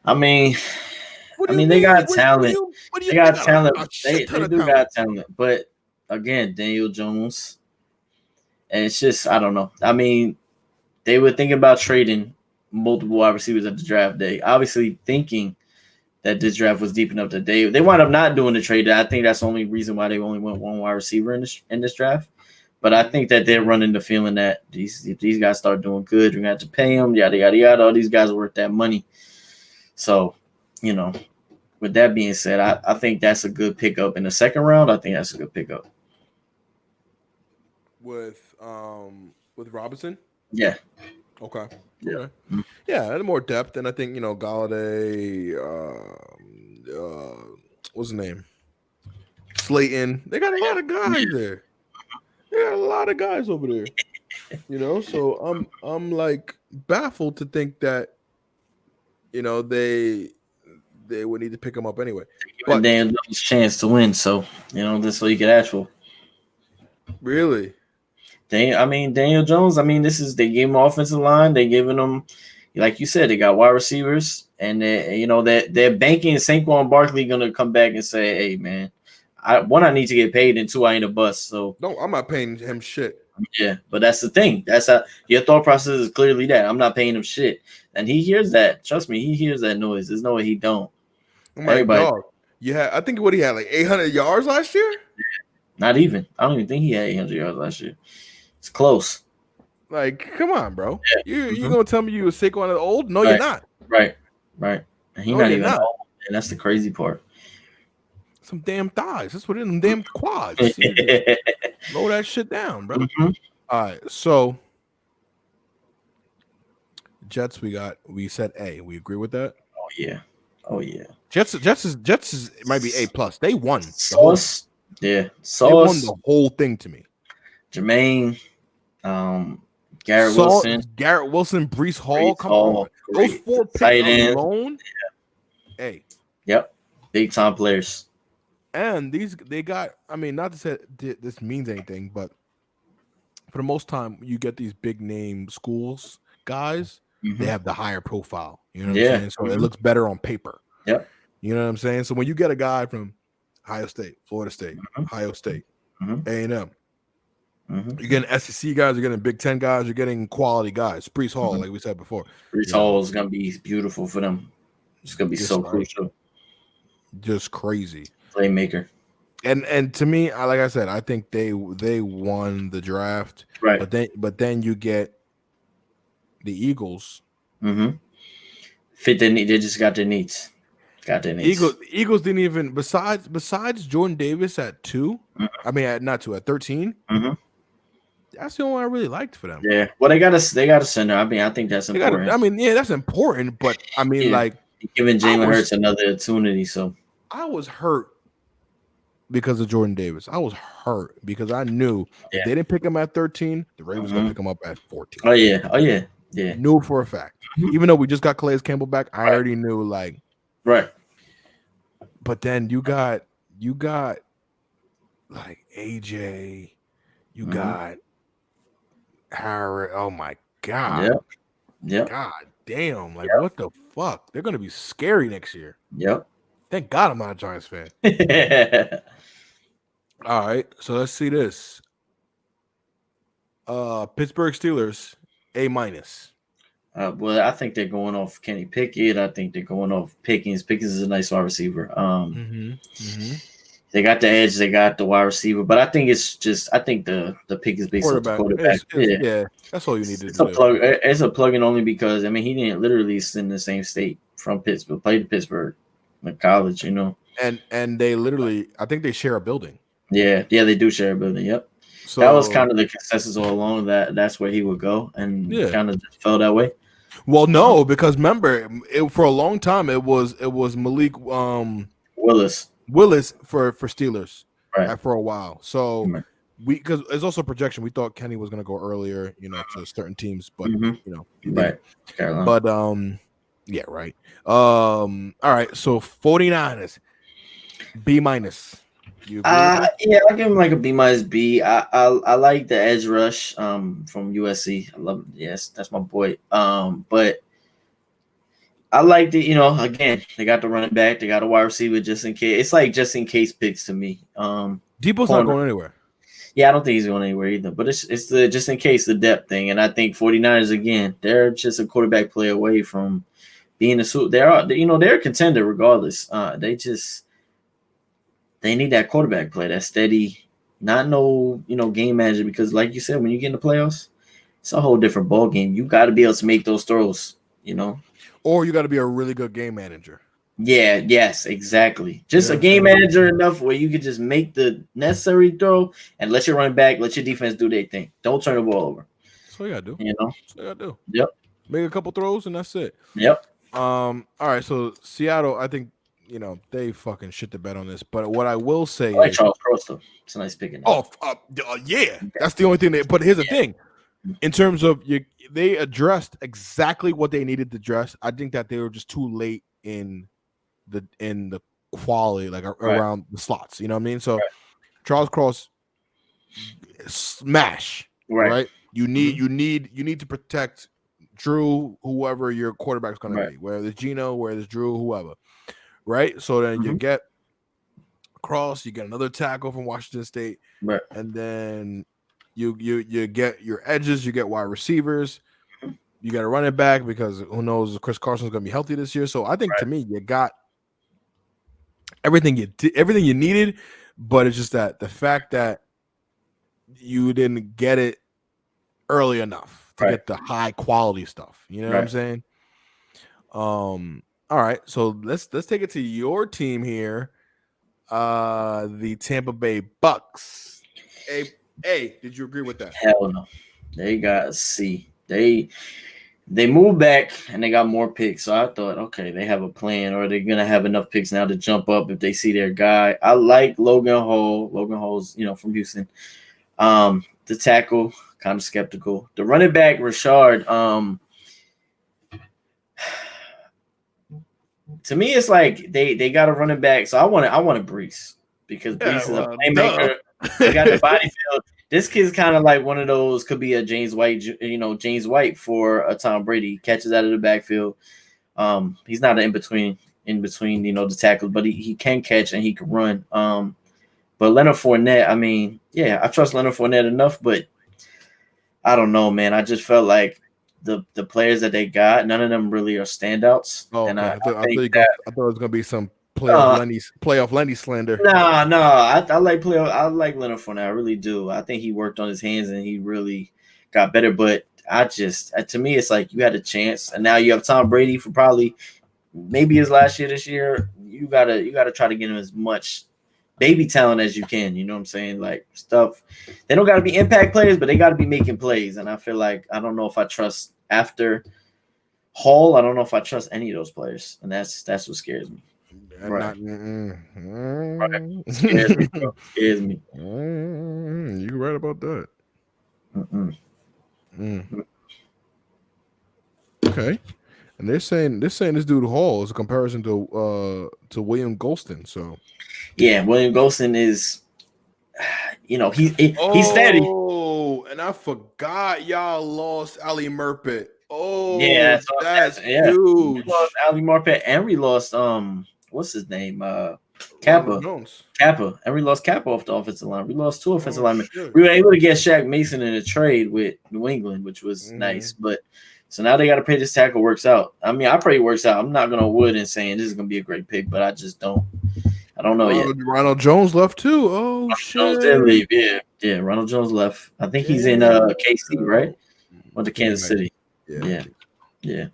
I mean, they got talent. They got talent. They do got talent. But again, Daniel Jones, and it's just I don't know. I mean, they were thinking about trading multiple wide receivers at the draft day. Obviously, thinking that this draft was deep enough that they wound up not doing the trade. I think that's the only reason why they only went one wide receiver in this draft. But I think that they're running the feeling that if these guys start doing good, you're gonna have to pay them, yada yada yada. All these guys are worth that money. So, with that being said, I think that's a good pickup in the second round. I think that's a good pickup. With Robinson? Yeah. Okay. Yeah. Okay. Yeah, and more depth, and I think Galladay, what's his name? Slayton. They got a lot of guys there. They got a lot of guys over there. So I'm like baffled to think that they would need to pick him up anyway. But Daniel Jones' chance to win, so that's all you can ask for. Really? Daniel Jones. They gave him offensive line. They giving him, like you said, they got wide receivers, and they're banking Saquon Barkley gonna come back and say, "Hey, man, I need to get paid, and two, I ain't a bust." So no, I'm not paying him shit. Yeah, but that's the thing. That's how your thought process is clearly that I'm not paying him shit, and he hears that. Trust me, he hears that noise. There's no way he don't. Oh my God. Yeah, I think he had like 800 yards last year. Not even. I don't even think he had 800 yards last year. It's close. Like, come on, bro. Yeah. You gonna tell me you were Saquon old? No, you're not. Right. And he's not even old, and that's the crazy part. Some damn thighs. That's what it is. Them damn quads. Lower that shit down, bro. Mm-hmm. All right, so Jets. We said A. We agree with that. Oh yeah. Jets is might be A plus. They won. Sauce. They won the whole thing to me. Jermaine, Garrett Wilson, Breece Hall. Come on, those 4 picks alone. Yeah. Hey. Yep, big time players. And they got. Not to say this means anything, but for the most time, you get these big name schools guys. Mm-hmm. They have the higher profile. You know what I'm saying? So it looks better on paper. Yep. You know what I'm saying? So when you get a guy from Ohio State, Florida State, Ohio State, A&M, you're getting SEC guys, you're getting Big Ten guys, you're getting quality guys. Breece Hall, like we said before. Breece Hall is gonna be beautiful for them. It's gonna be so crucial. Just crazy. Playmaker. And to me, like I said, I think they won the draft. Right. But then you get the Eagles. Fit their need. They just got their needs. Eagles didn't even besides Jordan Davis at 2. At 13. That's the only one I really liked for them. Yeah. Well, they got a center. I think that's important. That's important, but like giving Jalen Hurts another opportunity. So I was hurt because of Jordan Davis. I was hurt because I knew if they didn't pick him at 13, the Ravens gonna pick him up at 14. Oh yeah. Knew for a fact. Even though we just got Calais Campbell back, I already knew like. Right. But then you got like AJ, you got Harry. Oh my God. Yep. God damn. Like what the fuck? They're gonna be scary next year. Yep. Thank God I'm not a Giants fan. All right. So let's see this. Pittsburgh Steelers, A-. Well, I think they're going off Kenny Pickett. I think they're going off Pickens. Pickens is a nice wide receiver. They got the edge. They got the wide receiver. But I think the pick is based on the quarterback. Yeah, that's all you need to do. It's a plug-in only because, he didn't literally sit in the same state from Pittsburgh, played in Pittsburgh, like college, And they literally, I think they share a building. Yeah, they do share a building. Yep. So that was kind of the consensus all along that's where he would go, and kind of just fell that way. Well, no, because remember, for a long time it was Malik Willis for Steelers for a while. So because it's also a projection. We thought Kenny was going to go earlier, to certain teams, but right. Carolina. But yeah, right. All right. So 49ers, B-. You agree I'll give him like a B-, B. I like the edge rush from USC. I love it. Yes, that's my boy. But I like the, again, they got the running back, they got a wide receiver just in case. It's like just in case picks to me. Debo's not going anywhere. Yeah, I don't think he's going anywhere either. But it's the just in case the depth thing. And I think 49ers, again, they're just a quarterback play away from being a suit. They're a contender regardless. They need that quarterback play, that steady, not no, game manager, because like you said, when you get in the playoffs, it's a whole different ball game. You got to be able to make those throws. Or you got to be a really good game manager. Yeah, yes, exactly. Just a game manager enough where you can just make the necessary throw and let your running back, let your defense do their thing. Don't turn the ball over. That's all you got to do. That's all you got to do. Yep. Make a couple throws and that's it. Yep. All right, so Seattle, I think, they fucking shit the bed on this. But what I will say I like is Charles Cross, though. It's a nice picking. Yeah. That's the only thing. But here's the thing. In terms of they addressed exactly what they needed to address. I think that they were just too late in the quality, like around the slots. You know what I mean? So Charles Cross, smash. Right? You need to protect Drew, whoever your quarterback's going to be, whether it's Gino, whether it's Drew, whoever, right? So then you get Cross, you get another tackle from Washington State, and then you get your edges, you get wide receivers, you got to run it back because who knows if Chris Carson's going to be healthy this year. So I think to me, you got everything you needed, but it's just that the fact that you didn't get it early enough to get the high quality stuff. You know what I'm saying? All right, so let's take it to your team here, the Tampa Bay Bucks. Hey, did you agree with that? Hell no. They got a C. They moved back and they got more picks. So I thought, okay, they have a plan, or they're gonna have enough picks now to jump up if they see their guy. I like Logan Hall. Logan Hall's, from Houston. The tackle, kind of skeptical. The running back, Rashard, to me, it's like they got a running back. So I want a Brees because Brees is a playmaker. He got the body feel. This kid's kind of like one of those, could be a James White, James White for a Tom Brady. He catches out of the backfield. He's not an in between, the tackles, but he can catch and he can run. But Leonard Fournette, I mean, yeah, I trust Leonard Fournette enough, but I don't know, man. I just felt like the players that they got, none of them really are standouts. Oh, and okay. I thought it was gonna be some playoff Lenny slander. No, I like Leonard Fournette. I really do. I think he worked on his hands and he really got better. But to me, it's like you had a chance, and now you have Tom Brady for probably maybe his last year this year. You gotta try to get him as much baby talent as you can. You know what I'm saying? Like stuff. They don't gotta be impact players, but they gotta be making plays. And I feel like I don't know if I trust after Hall. I don't know if I trust any of those players, and that's what scares me. Right. Scares me, bro. Scares me. You're right about that. Okay. And they're saying this dude Hall is a comparison to William Golston. So yeah, William Golston is, he's steady. Oh, and I forgot y'all lost Ali Murpet. Oh, yeah, that's huge. We lost Ali Murpet, and we lost what's his name? Kappa. Kappa. And we lost Kappa off the offensive line. We lost 2 offensive linemen. Shit. We were able to get Shaq Mason in a trade with New England, which was nice. But so now they got to pay this tackle. Works out. I mean, I pray it works out. I'm not going to wood and saying this is going to be a great pick, but I just don't. I don't know yet. Ronald Jones left too. Oh, Ronald shit. Jones did leave. Yeah. Ronald Jones left. I think he's in KC, right? Or to Kansas City. Yeah. Damn.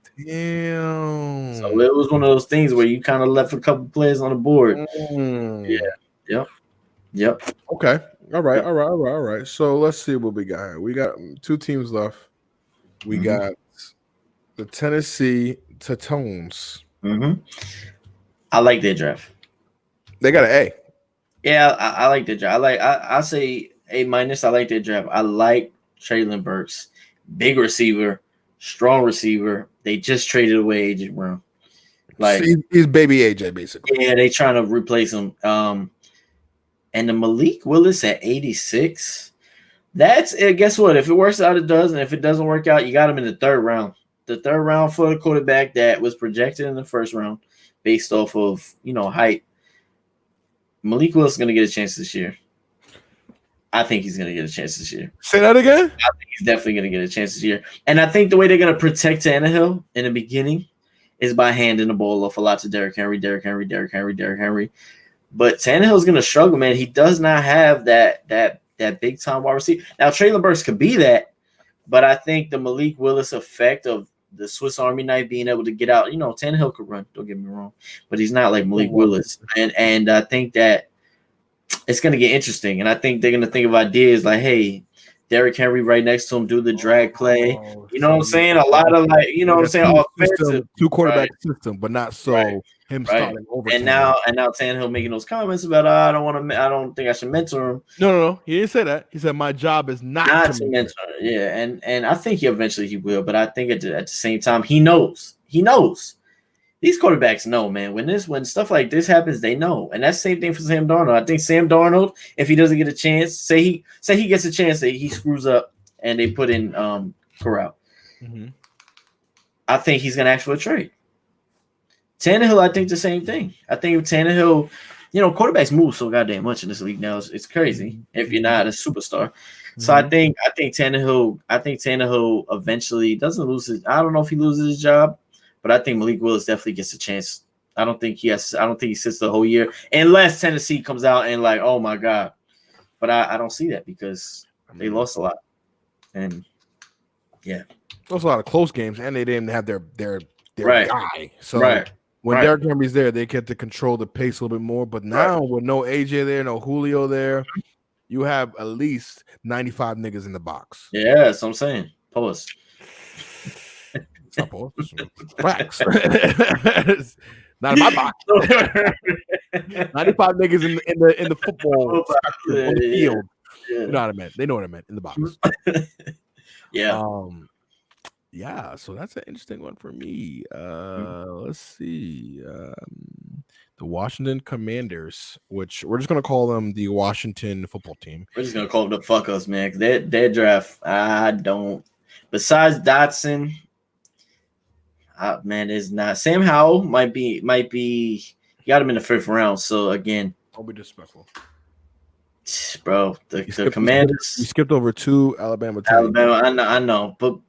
So it was one of those things where you kind of left a couple players on the board. Yeah. Yep. Okay. All right. So let's see what we got here. We got 2 teams left. We got the Tennessee Titans. I like their draft. They got an A. Yeah, I like their draft. I say A-. I like their draft. I like Traylon Burks. Big receiver. Strong receiver. They just traded away AJ Brown. Like he's baby AJ basically. Yeah, they trying to replace him. And the Malik Willis at 86. That's it. Guess what? If it works out, it does, and if it doesn't work out, you got him in the 3rd round. The 3rd round for the quarterback that was projected in the 1st round, based off of height. Malik Willis is going to get a chance this year. I think he's gonna get a chance this year. Say that again. I think he's definitely gonna get a chance this year. And I think the way they're gonna protect Tannehill in the beginning is by handing the ball off a lot to Derrick Henry. But Tannehill's gonna struggle, man. He does not have that big time wide receiver. Now Traylon Burks could be that, but I think the Malik Willis effect of the Swiss Army knife being able to get out, Tannehill could run. Don't get me wrong, but he's not like Malik Willis. And I think that it's gonna get interesting. And I think they're gonna think of ideas like, hey, Derrick Henry right next to him, do the drag play. You know what I'm saying? A lot of offensive two quarterback system, but not so him starting over. And now Tannehill making those comments about I don't think I should mentor him. No, he didn't say that. He said my job is not to mentor. Yeah, and I think eventually he will, but I think at the same time he knows. These quarterbacks know, man. When stuff like this happens, they know, and that's the same thing for Sam Darnold. I think Sam Darnold, if he doesn't get a chance, say he gets a chance that he screws up, and they put in Corral, I think he's gonna ask for a trade. Tannehill, I think the same thing. I think if Tannehill, quarterbacks move so goddamn much in this league now. It's crazy if you're not a superstar. So I think Tannehill eventually doesn't lose his. I don't know if he loses his job. But I think Malik Willis definitely gets a chance. I don't think he sits the whole year unless Tennessee comes out and like, oh my God. But I don't see that because they lost a lot. And lost a lot of close games, and they didn't have their guy. So when Derrick Henry's there, they get to control the pace a little bit more. But now with no AJ there, no Julio there, you have at least 95 niggas in the box. Yeah, that's what I'm saying. Pause. Facts. Not in my box. 95 niggas in the football spectrum, on the field. Yeah. You know what I meant. They know what I meant in the box. Yeah. So that's an interesting one for me. Let's see. The Washington Commanders, which we're just gonna call them the Washington football team. We're just gonna call them the fuckers, man. Because their draft, I don't. Besides Dotson. Man, is not Sam Howell might be he got him in the 5th round. So again, don't be disrespectful, bro. The Commanders we skipped over 2 Alabama teams. I know, but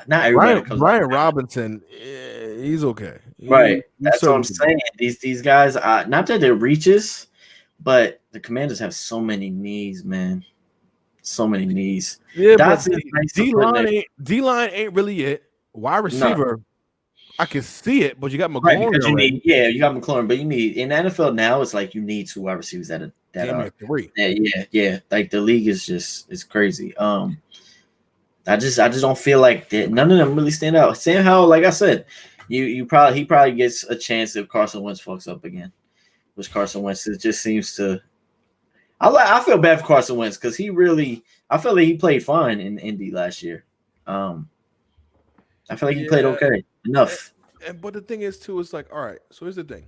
not everybody. Brian Robinson, he's okay. That's what I'm saying. These guys, not that they're reaches, but the Commanders have so many needs, man. So many needs. Yeah, but D-line ain't really it. Wide receiver. No. I can see it, but you got McLaurin. You got McLaurin, but you need in the NFL now. It's like you need 2 wide receivers that are 3. Yeah. Like the league is it's crazy. I just don't feel like that. None of them really stand out. Sam Howell, like I said, he probably gets a chance if Carson Wentz fucks up again, which Carson Wentz just seems to. I feel bad for Carson Wentz because I feel like he played fine in Indy last year. I feel like he played okay enough. But the thing is too, it's like, all right. So here's the thing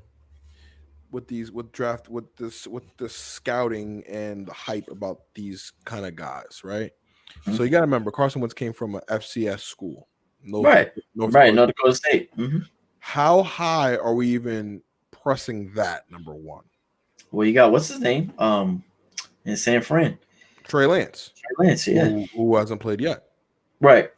with the scouting and the hype about these kind of guys, right? Mm-hmm. So you got to remember, Carson Wentz came from an FCS school, North Dakota State. Mm-hmm. How high are we even pressing that? Number one. Well, you got what's his name? In San Fran, Trey Lance. Who hasn't played yet. Right.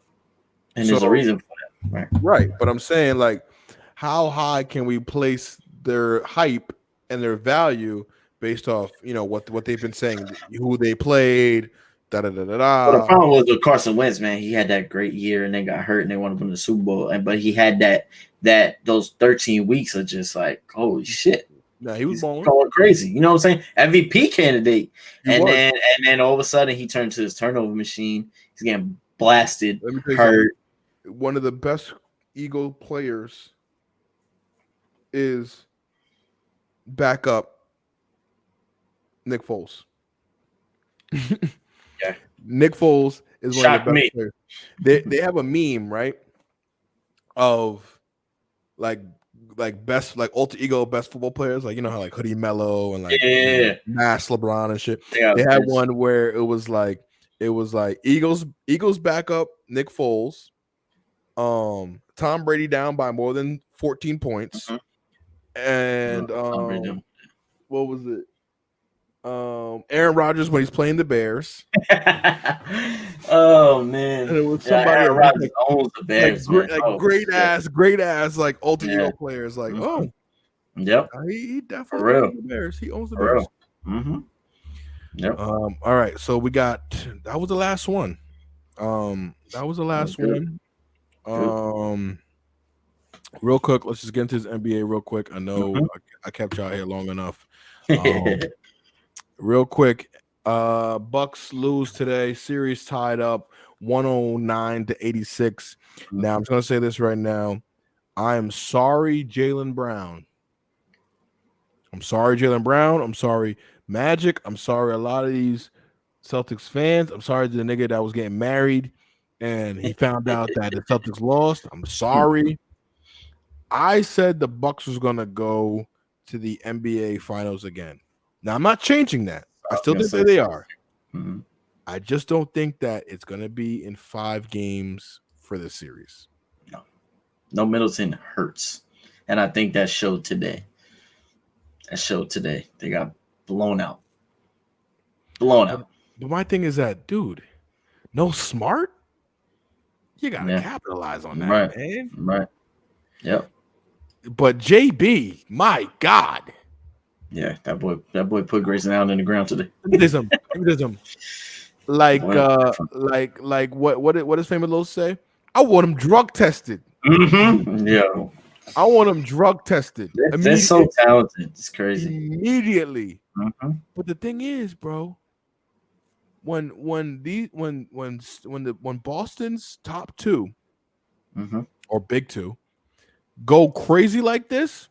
And there's a reason for that. Right. But I'm saying, like, how high can we place their hype and their value based off, what they've been saying, who they played, Well, the problem was with Carson Wentz, man. He had that great year and then got hurt and they wanted to win the Super Bowl. But he had those 13 weeks of just like, holy shit. No, he was going crazy. You know what I'm saying? MVP candidate. And then all of a sudden he turned to his turnover machine. He's getting blasted, hurt. One of the best Eagle players is backup Nick Foles. Yeah. Nick Foles is one of the best players. They have a meme, right? Of like best, like alter ego best football players, like how like Hoodie Mello and like Mass LeBron and shit. Yeah, they had one where it was like Eagles backup Nick Foles, Tom Brady down by more than 14 points, and what was it? Aaron Rodgers when he's playing the Bears. Oh man, And it was somebody Aaron that Rodgers owns the Bears, man. Oh, great shit. ass, like alter ego players. Like, yep, he for definitely real. owns the Bears. He owns the For Bears. real. Yep. All right, so we got that was the last one. That was the last one. Real quick, let's just get into this NBA real quick. I know I kept y'all here long enough. Real quick, Bucks lose today. Series tied up 109-86. Now I'm just gonna say this right now. I am sorry, Jaylen Brown. I'm sorry, Jaylen Brown. I'm sorry, Magic. I'm sorry, a lot of these Celtics fans. I'm sorry to the nigga that was getting married and he found out that the Celtics lost. I'm sorry. I said the Bucks was gonna go to the NBA Finals again. Now I'm not changing that. I still think that they are. I just don't think that it's gonna be in 5 games for the series. No, Middleton hurts, and I think that showed today. They got blown out. But my thing is that, dude, no Smart. You gotta capitalize on that, man. Right. Yep. But JB, my God. Yeah, that boy put Grayson Allen in the ground today. Give me this. Like what does Famous Low say? I want him drug tested. Yeah. I want him drug tested. They're so talented. It's crazy. Immediately. But the thing is, bro, when Boston's top 2 or big 2 go crazy like this,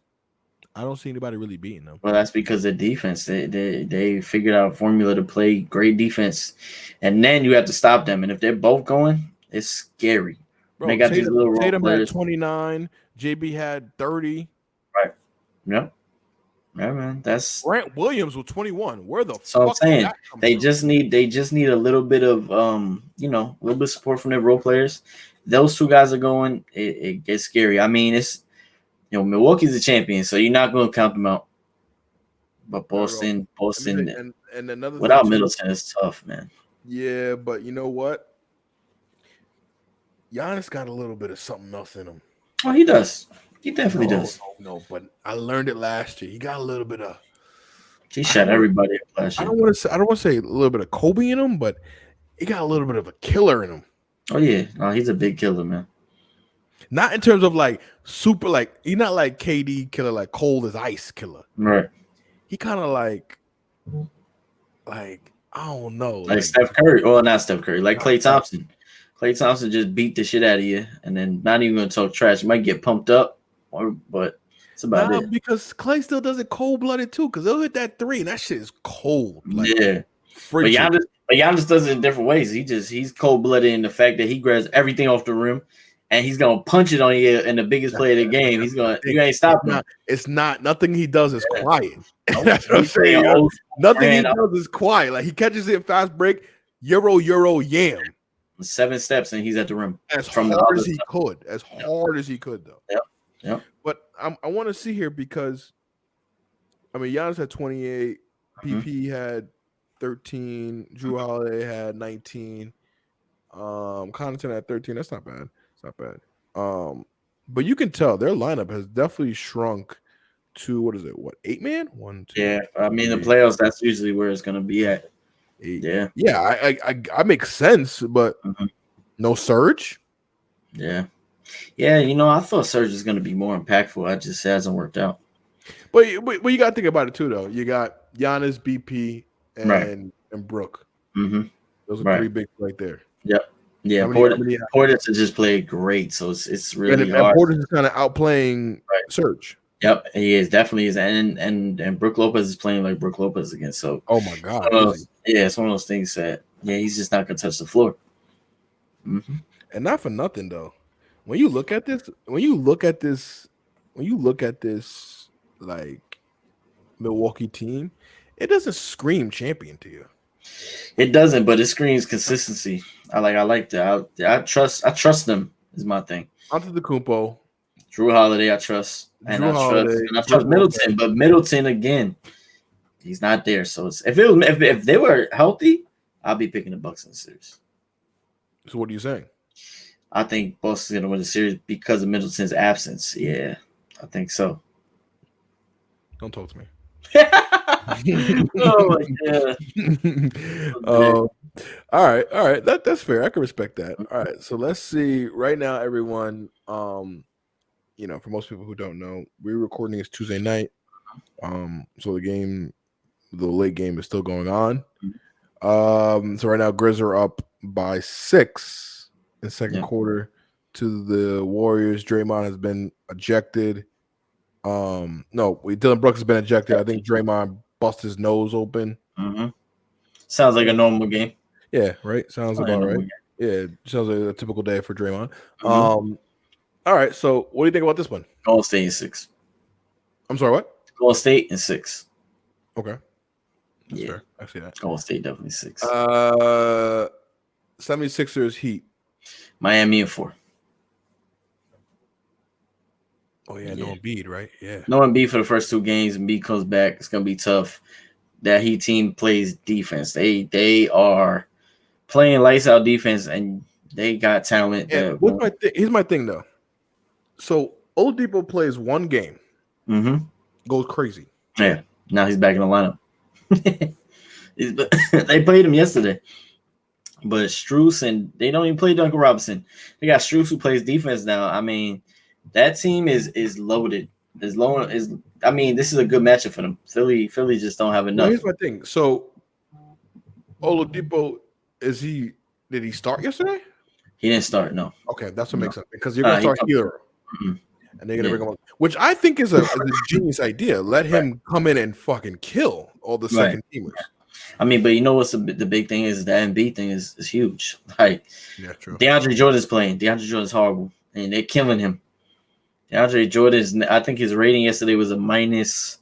I don't see anybody really beating them. Well, that's because of defense. They figured out a formula to play great defense, and then you have to stop them. And if they're both going, it's scary. Bro, they got these little role Tatum players. had 29. JB had 30. Right. Yep. Yeah, man. That's Grant Williams with 21. Where the so fuck I'm saying they from? just need a little bit of a little bit of support from their role players. Those 2 guys are going. It gets scary. I mean, it's Milwaukee's the champion, so you're not going to count them out. But Boston, and another without thing Middleton is tough, man. Yeah, but you know what? Giannis got a little bit of something else in him. Oh, he does. He definitely does. No, but I learned it last year. He got a little bit of. He shot everybody up last year. I don't want to say a little bit of Kobe in him, but he got a little bit of a killer in him. Oh yeah, no, he's a big killer, man. Not in terms of like super, like he's not like KD killer, like cold as ice killer. Right. He kind of like I don't know, like Steph Curry. Well, not Steph Curry, like Klay Thompson. Klay Thompson just beat the shit out of you, and then not even gonna talk trash. You might get pumped up, but it's about it. Because Klay still does it cold blooded too, because they'll hit that 3, and that shit is cold. Like, yeah. Frigid. But Giannis does it in different ways. He's cold blooded in the fact that he grabs everything off the rim, and he's gonna punch it on you in the biggest play of the game. You ain't stopping him. It's not nothing he does is quiet. That's what I'm saying. Nothing he does is quiet. Like he catches it in fast break, Euro, yam. 7 steps and he's at the rim. As hard as he could. As hard as he could, though. Yep. But I want to see here because I mean Giannis had 28, PP had 13, Drew Holiday had 19, Connaughton had 13. That's not bad. It's not bad. But you can tell their lineup has definitely shrunk to 8-man? 1, 2. Yeah, I mean the playoffs. That's usually where it's gonna be at. 8. Yeah. I make sense, but no Surge. Yeah. I thought Surge was gonna be more impactful. It just hasn't worked out. But you got to think about it too, though. You got Giannis, BP, and Brook. Those are 3 big right there. Yep. Yeah, Portis has just played great, so it's really hard. And Portis is kind of outplaying Surge. Yep, he is definitely is, and Brook Lopez is playing like Brook Lopez again. So, oh my God, it's one of those things that he's just not gonna touch the floor. And not for nothing though. When you look at this, like Milwaukee team, it doesn't scream champion to you. It doesn't, but it screams consistency. I like that. I trust them is my thing. Antetokounmpo, Drew Holiday, I trust. And I trust Middleton. But Middleton, again, He's not there. So if they were healthy, I'll be picking the Bucks in the series. So what are you saying? I think Boston's gonna win the series because of Middleton's absence. Yeah, I think so. Don't talk to me. Oh my god. All right. That's fair. I can respect that. All right. So let's see. Right now, everyone, you know, for most people who don't know, we're recording this Tuesday night. So the late game is still going on. So right now, Grizz are up by 6 in second quarter to the Warriors. Draymond has been ejected. Dylan Brooks has been ejected. I think Draymond busted his nose open. Sounds like a normal game. Yeah, right. Sounds about right. Yeah, sounds like a typical day for Draymond. All right. So, what do you think about this one? Golden State in 6. I'm sorry, what? Golden State in 6. Okay. That's fair. I see that. Golden State definitely 6. 76ers Heat. Miami in 4. Oh yeah, no Embiid, right? Yeah. No Embiid for the first 2 games. Embiid comes back. It's gonna be tough. That Heat team plays defense. They are playing lights out defense, and they got talent. Yeah, here's my thing though. So Oladipo plays 1 game, goes crazy. Yeah, now he's back in the lineup. They played him yesterday, but Strus and they don't even play Duncan Robinson. They got Strus who plays defense now. I mean, that team is loaded. This is a good matchup for them. Philly just don't have enough. Well, here's my thing. So Oladipo, did he start yesterday? He didn't start, no. Okay, that's what makes sense because you're gonna start Hero. And they're gonna bring him up, which I think is a genius idea. Let him come in and fucking kill all the second teamers. I mean, but you know what's the big thing is the Embiid thing is huge. Like, yeah, true. DeAndre Jordan's playing. DeAndre Jordan's horrible, and they're killing him. DeAndre Jordan's. I think his rating yesterday was a minus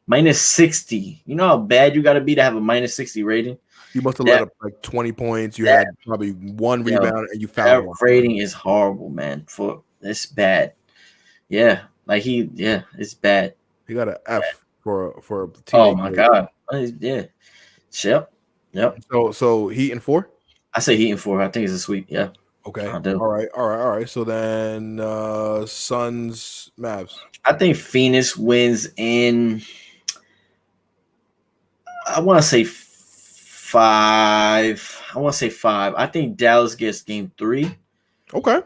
60. You know how bad you got to be to have a minus 60 rating. You must have let up like 20 points. You had probably 1 rebound, and you fouled. That rating is horrible, man. It's bad. Yeah, like it's bad. He got an F for a team. Oh my god. Yeah. Yep. So Heat in 4? I say Heat in 4. I think it's a sweep. Yeah. Okay. All right. So then Suns, Mavs. I think Phoenix wins in. I want to say 5. I think Dallas gets game 3. Okay.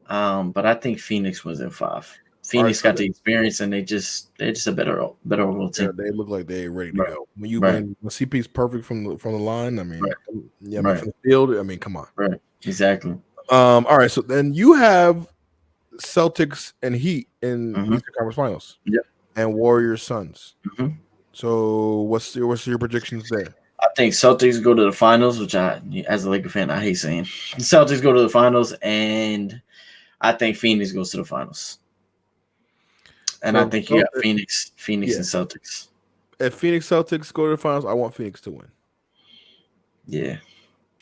But I think Phoenix was in 5. Phoenix got the experience, and they're just a better overall team. Yeah, they look like they're ready to go. When CP's perfect from the line, I mean, from the field, I mean, come on. Right. Exactly. All right. So then you have Celtics and Heat in Eastern Conference Finals. Yep. And Warriors Suns. So what's your predictions there? I think Celtics go to the finals, which as a Laker fan, I hate saying. Celtics go to the finals, and I think Phoenix goes to the finals. And I think you got Phoenix and Celtics. If Phoenix Celtics go to the finals, I want Phoenix to win. Yeah.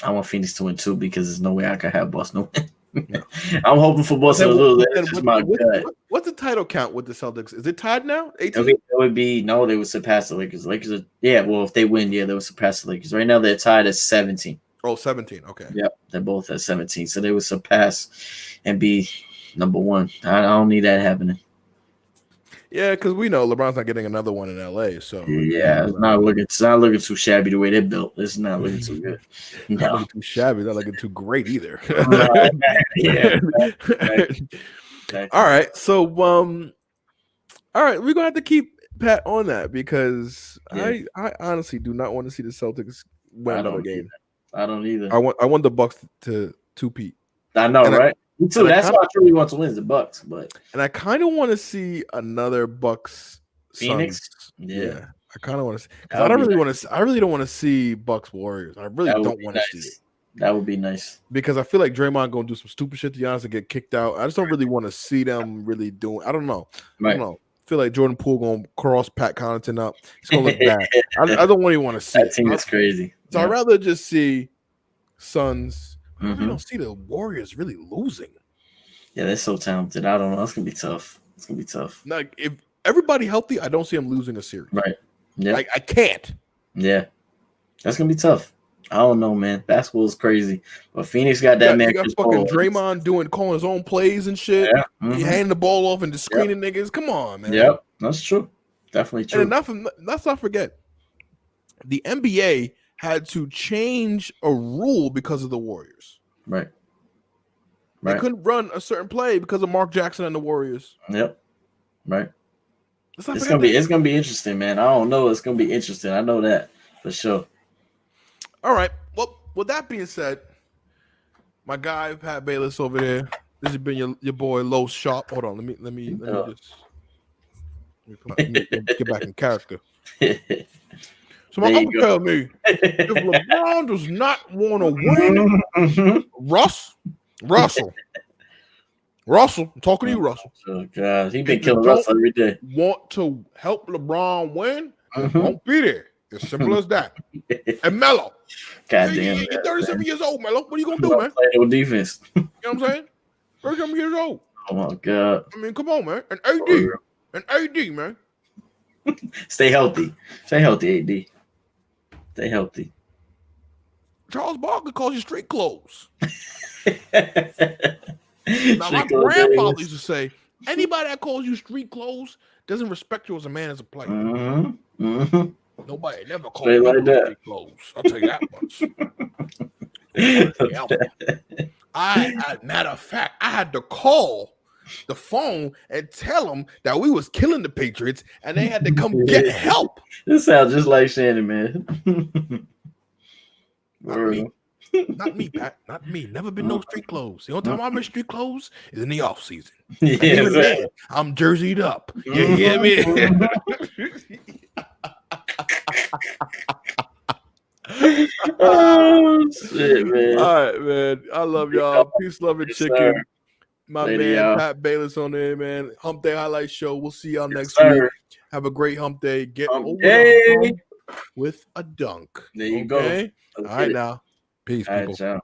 I want Phoenix to win too because there's no way I can have Boston win. No. I'm hoping for Boston to lose. What's the title count with the Celtics? Is it tied now? 18? They would surpass the Lakers. If they win, they would surpass the Lakers. Right now they're tied at 17. Oh, 17. Okay. Yep, they're both at 17. So they would surpass and be number 1. I don't need that happening. Yeah, because we know LeBron's not getting another one in LA. So yeah, it's not looking too shabby the way they're built. It's not looking too good. Not looking too shabby. Not looking too great either. Yeah. All right. So all right, we're gonna have to keep Pat on that because I honestly do not want to see the Celtics win another game. I don't either. I want the Bucks to two-peat. I know, right? Me too. That's why I truly want to win the Bucks, and I kind of want to see another Bucks Phoenix. Suns. Yeah, I kind of want to. I don't really want to. I really don't want to see Bucks Warriors. I really don't want to see it. That would be nice because I feel like Draymond gonna do some stupid shit to Giannis and get kicked out. I just don't really want to see them really doing. I don't know. Right. I don't know. I feel like Jordan Poole gonna cross Pat Connaughton up. It's gonna look bad. I don't really want to see that team. Is crazy. So I'd rather just see Suns. I don't see the Warriors really losing. Yeah, they're so talented. I don't know. It's gonna be tough. Like if everybody healthy, I don't see them losing a series. Right. Yeah. I can't. Yeah. That's gonna be tough. I don't know, man. Basketball is crazy. But Phoenix got that man. You got fucking Draymond calling his own plays and shit. Yeah. He handing the ball off and just screening niggas. Come on, man. Yep. That's true. Definitely true. And let's not forget, the NBA had to change a rule because of the Warriors. Right. They couldn't run a certain play because of Mark Jackson and the Warriors. Yep. Right. It's gonna be interesting, man. I don't know. It's gonna be interesting. I know that for sure. All right. Well, with that being said, my guy Pat Baeless over there. This has been your boy Low Sharp. Hold on, let me get back in character. So my uncle tell me if LeBron does not want to win, Russell, I'm talking to you, Russell. Oh God, he been killing Russell every day. Want to help LeBron win? Don't be there. As simple as that. And Melo, goddamn, you're 37 years old, Melo. What are you gonna do, man? Play no defense. You know what I'm saying? 37 years old. Oh my God. I mean, come on, man. And AD, man. Stay healthy. Stay healthy, AD. Stay healthy. Charles Barkley calls you street clothes. Now, my Street grandfather used to say, anybody that calls you street clothes doesn't respect you as a man, as a player. Nobody never called me like that. street clothes. I'll tell you that much. Matter of fact, I had to call the phone and tell them that we was killing the Patriots and they had to come get help. This sounds just like Shannon, man. Not me, Pat. Not me. Never been no street clothes. The only time I'm in street clothes is in the off season. Yeah, even then, I'm jerseyed up. You hear me? Oh shit, man. All right, man. I love y'all. Peace, love, and chicken. Sir. My Later, man, y'all. Pat Baeless on there, man. Humpday Highlight Show. We'll see y'all next sir. week. Have a great hump day. Get over Hey. with a dunk. There you go. All right, now. Peace, All right, people. ciao.